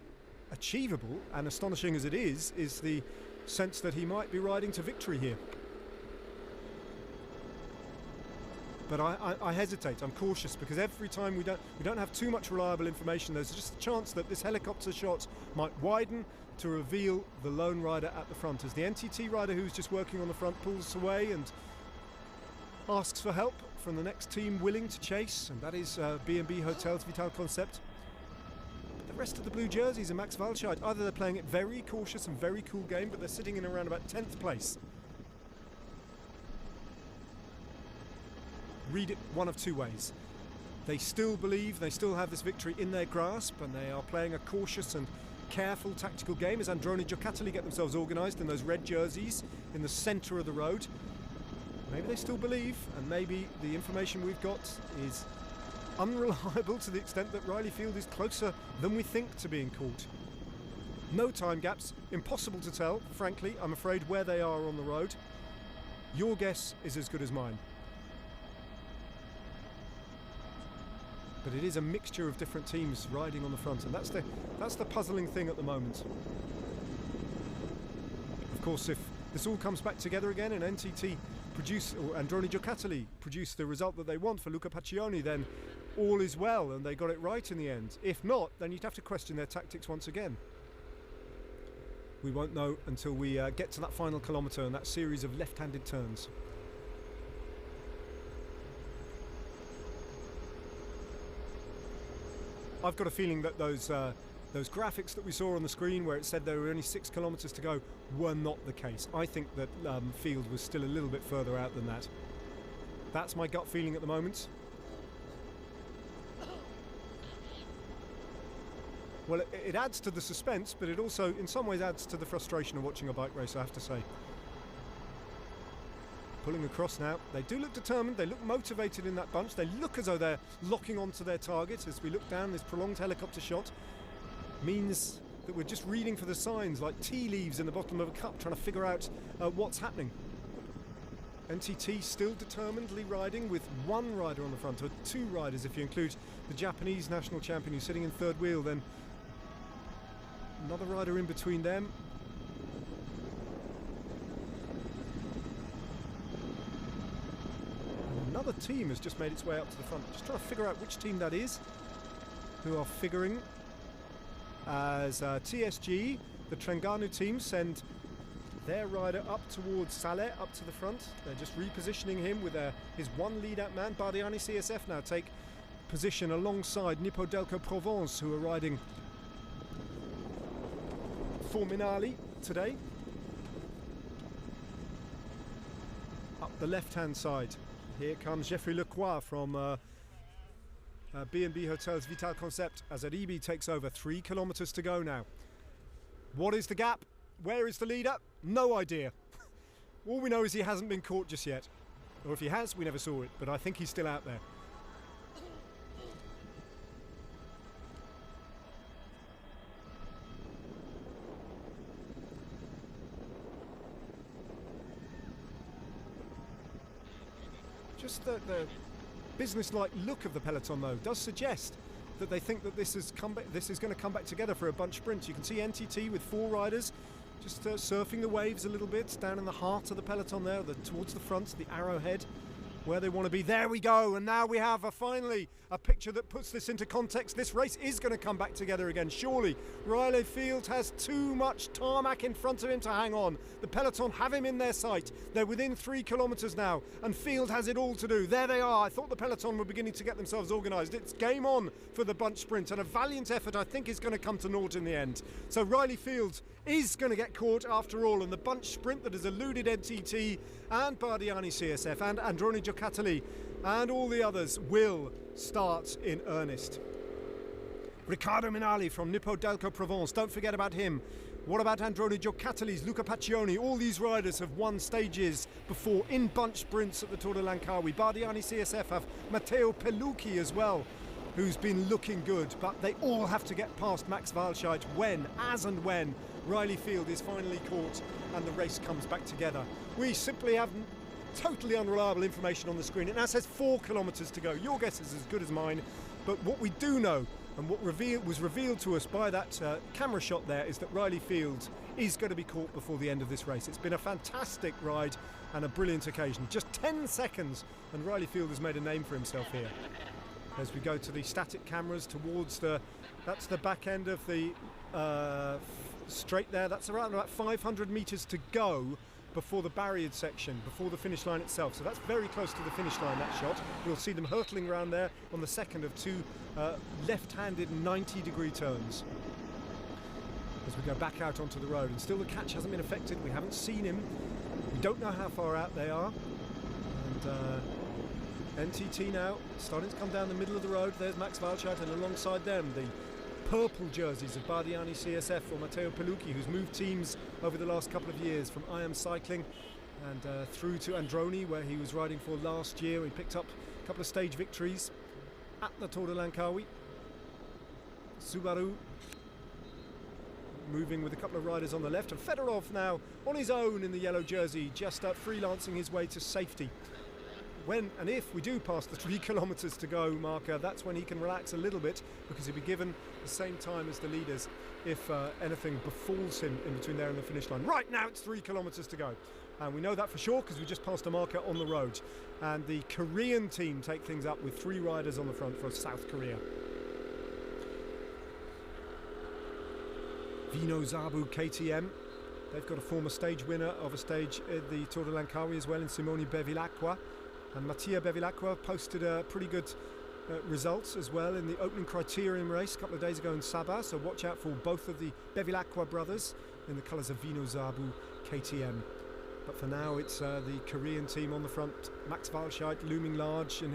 achievable and astonishing as it is the sense that he might be riding to victory here. But I hesitate, I'm cautious, because every time we don't have too much reliable information, there's just a chance that this helicopter shot might widen to reveal the lone rider at the front, as the NTT rider who's just working on the front pulls away and asks for help from the next team willing to chase, and that is B&B Hotels Vital Concept. But the rest of the blue jerseys are Max Walscheid. Either they're playing it very cautious and very cool game, but they're sitting in around about 10th place. Read it one of two ways. They still believe, they still have this victory in their grasp, and they are playing a cautious and careful tactical game as Androni Giocattoli get themselves organised in those red jerseys in the centre of the road. Maybe they still believe, and maybe the information we've got is unreliable to the extent that Riley Field is closer than we think to being caught. No time gaps, impossible to tell, frankly, I'm afraid, where they are on the road. Your guess is as good as mine. But it is a mixture of different teams riding on the front, and that's the puzzling thing at the moment. Of course, if this all comes back together again and NTT produce, or Androni Giocattoli produce the result that they want for Luca Pacioni, then all is well and they got it right in the end. If not, then you'd have to question their tactics once again. We won't know until we get to that final kilometre and that series of left-handed turns. I've got a feeling that those graphics that we saw on the screen where it said there were only 6 kilometres to go were not the case. I think that Field was still a little bit further out than that. That's my gut feeling at the moment. Well, it adds to the suspense, but it also in some ways adds to the frustration of watching a bike race, I have to say. Pulling across now. They do look determined, they look motivated in that bunch, they look as though they're locking onto their target. As we look down, this prolonged helicopter shot means that we're just reading for the signs like tea leaves in the bottom of a cup, trying to figure out what's happening. NTT still determinedly riding with one rider on the front, or 2 riders if you include the Japanese national champion who's sitting in third wheel, then another rider in between them. Another team has just made its way up to the front. Just trying to figure out which team that is, who are figuring as TSG, the Terengganu team, send their rider up towards Saleh, up to the front. They're just repositioning him with his one lead-out man. Bardiani CSF now take position alongside Nippo Delco Provence, who are riding for Minali today. Up the left-hand side. Here comes Geoffrey Lecroix from B&B Hotels Vital Concept as Aribi takes over. 3 kilometres to go now. What is the gap? Where is the leader? No idea. All we know is he hasn't been caught just yet. Or if he has, we never saw it, but I think he's still out there. Just the business-like look of the peloton, though, does suggest that they think that this is going to come back together for a bunch sprint. You can see NTT with 4 riders just surfing the waves a little bit down in the heart of the peloton there, towards the front, the arrowhead, where they want to be. There we go, and now we have finally a picture that puts this into context. This race is going to come back together again, surely. Riley Field has too much tarmac in front of him to hang on. The peloton have him in their sight. They're within 3 kilometres now, and Field has it all to do. There they are. I thought the peloton were beginning to get themselves organised. It's game on for the bunch sprint, and a valiant effort I think is going to come to naught in the end. So Riley Field is going to get caught after all, and the bunch sprint that has eluded NTT and Bardiani CSF and Androni Giocattoli and all the others will start in earnest. Riccardo Minali from Nippo Delco Provence, don't forget about him. What about Androni Giocattoli's Luca Pacioni? All these riders have won stages before in bunch sprints at the Tour de Langkawi. Bardiani CSF have Matteo Pelucchi as well, who's been looking good, but they all have to get past Max Walscheid when Riley Field is finally caught and the race comes back together. We simply have totally unreliable information on the screen. It now says 4 kilometres to go. Your guess is as good as mine, but what we do know and what was revealed to us by that camera shot there is that Riley Field is going to be caught before the end of this race. It's been a fantastic ride and a brilliant occasion. Just 10 seconds and Riley Field has made a name for himself here. As we go to the static cameras towards that's the back end of the straight there. That's around about 500 metres to go before the barriered section, before the finish line itself. So that's very close to the finish line, that shot. We'll see them hurtling around there on the second of 2 left-handed 90-degree turns. As we go back out onto the road, and still the catch hasn't been affected. We haven't seen him. We don't know how far out they are. And NTT now starting to come down the middle of the road. There's Max Walscheid, and alongside them the purple jerseys of Bardiani CSF or Matteo Pelucchi, who's moved teams over the last couple of years from IM Cycling and through to Androni, where he was riding for last year. He picked up a couple of stage victories at the Tour de Langkawi. Subaru moving with a couple of riders on the left, and Fedorov now on his own in the yellow jersey, just freelancing his way to safety. When and if we do pass the 3 kilometres to go marker, that's when he can relax a little bit, because he'll be given the same time as the leaders if anything befalls him in between there and the finish line. Right now it's 3 kilometres to go, and we know that for sure because we just passed a marker on the road, and the Korean team take things up with 3 riders on the front for South Korea. Vino Zabu KTM, they've got a former stage winner of a stage at the Tour de Langkawi as well in Simone Bevilacqua. And Mattia Bevilacqua posted a pretty good results as well in the opening criterium race a couple of days ago in Sabah, so watch out for both of the Bevilacqua brothers in the colours of Vino Zabu KTM. But for now it's the Korean team on the front. Max Walscheid looming large in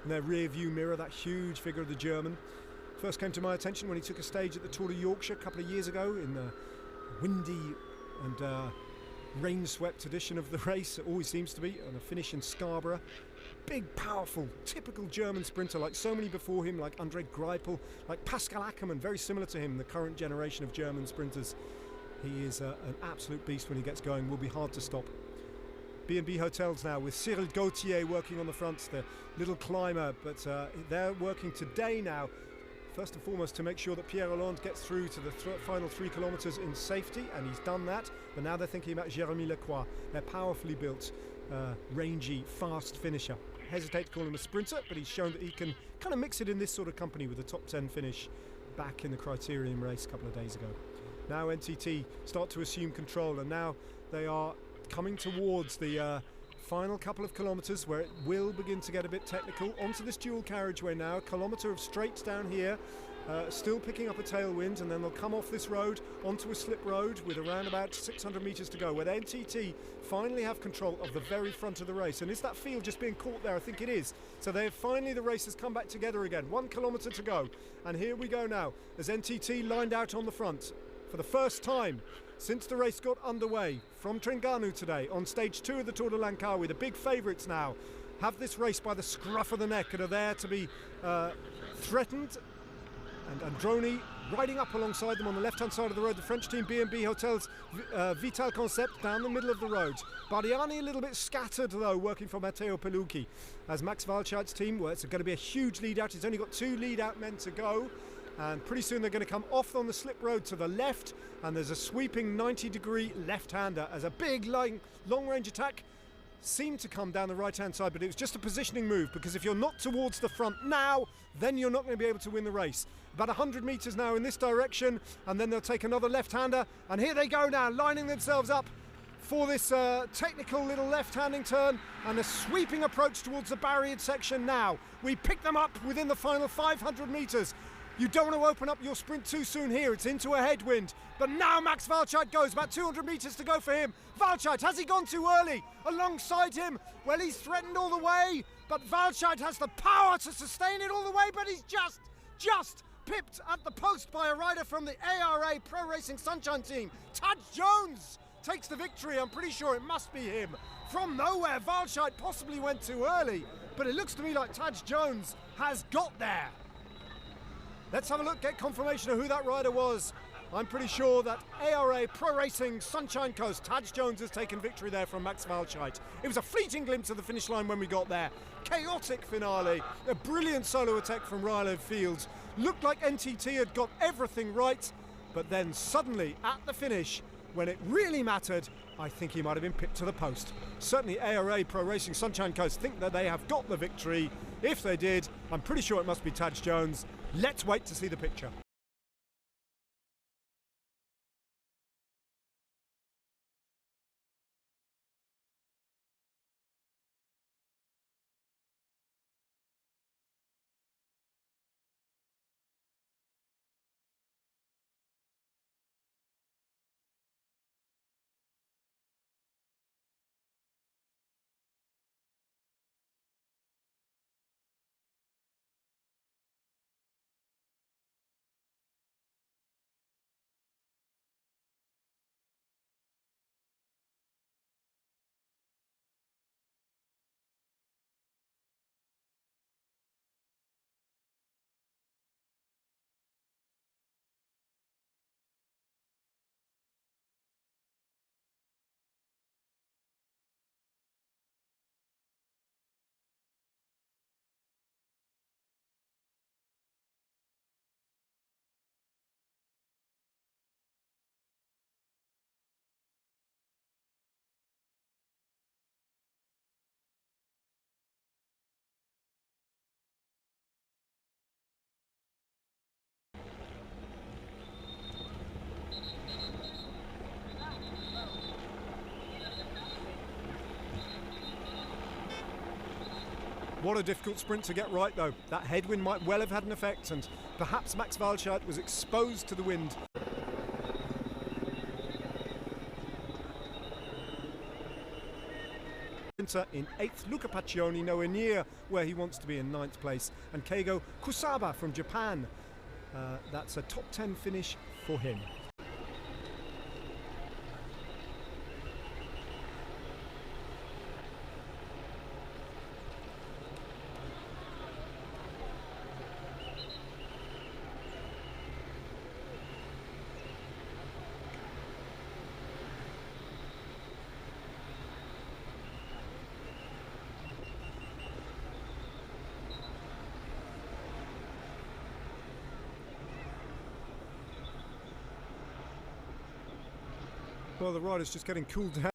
their rear view mirror, that huge figure of the German. First came to my attention when he took a stage at the Tour de Yorkshire a couple of years ago in the windy and rain-swept edition of the race. It always seems to be, and a finish in Scarborough. Big, powerful, typical German sprinter, like so many before him, like Andre Greipel, like Pascal Ackermann, very similar to him, the current generation of German sprinters. He is an absolute beast when he gets going, will be hard to stop. B&B Hotels now with Cyril Gauthier working on the front, the little climber, but they're working today now first and foremost to make sure that Pierre Hollande gets through to the final 3 kilometres in safety, and he's done that. But now they're thinking about Jérémy Lecroix, their powerfully built, rangy, fast finisher. I hesitate to call him a sprinter, but he's shown that he can kind of mix it in this sort of company with a top 10 finish back in the criterium race a couple of days ago. Now NTT start to assume control, and now they are coming towards the final couple of kilometres where it will begin to get a bit technical. Onto this dual carriageway now, a kilometre of straights down here, still picking up a tailwind, and then they'll come off this road onto a slip road with around about 600 metres to go, where the NTT finally have control of the very front of the race. And is that field just being caught there? I think it is. So the race has come back together again. 1 kilometre to go, and here we go now as NTT lined out on the front for the first time since the race got underway from Terengganu today on stage 2 of the Tour de Langkawi. The big favourites now have this race by the scruff of the neck and are there to be threatened. And Androni riding up alongside them on the left-hand side of the road. The French team B&B Hotels Vital Concept down the middle of the road. Bardiani a little bit scattered though, working for Matteo Pelucchi. As Max Walscheid's team, well, it's going to be a huge lead out. He's only got 2 lead out men to go. And pretty soon they're going to come off on the slip road to the left, and there's a sweeping 90-degree left-hander as a big long-range attack seemed to come down the right-hand side, but it was just a positioning move, because if you're not towards the front now, then you're not going to be able to win the race. About 100 metres now in this direction, and then they'll take another left-hander, and here they go now, lining themselves up for this technical little left-handing turn and a sweeping approach towards the barriered section now. We pick them up within the final 500 metres. You don't want to open up your sprint too soon here. It's into a headwind. But now Max Walscheid goes. About 200 metres to go for him. Walscheid, has he gone too early? Alongside him, well, he's threatened all the way. But Walscheid has the power to sustain it all the way. But he's just pipped at the post by a rider from the ARA Pro Racing Sunshine team. Taj Jones takes the victory. I'm pretty sure it must be him. From nowhere, Walscheid possibly went too early. But it looks to me like Taj Jones has got there. Let's have a look, get confirmation of who that rider was. I'm pretty sure that ARA Pro Racing Sunshine Coast, Taj Jones has taken victory there from Max Walscheid. It was a fleeting glimpse of the finish line when we got there. Chaotic finale, a brilliant solo attack from Rilo Fields. Looked like NTT had got everything right, but then suddenly at the finish, when it really mattered, I think he might have been pipped to the post. Certainly ARA Pro Racing Sunshine Coast think that they have got the victory. If they did, I'm pretty sure it must be Taj Jones. Let's wait to see the picture. What a difficult sprint to get right though. That headwind might well have had an effect, and perhaps Max Walscheid was exposed to the wind. In 8th, Luca Paccioni nowhere near where he wants to be in 9th place, and Keigo Kusaba from Japan, that's a top 10 finish for him. Well, the rider's just getting cooled down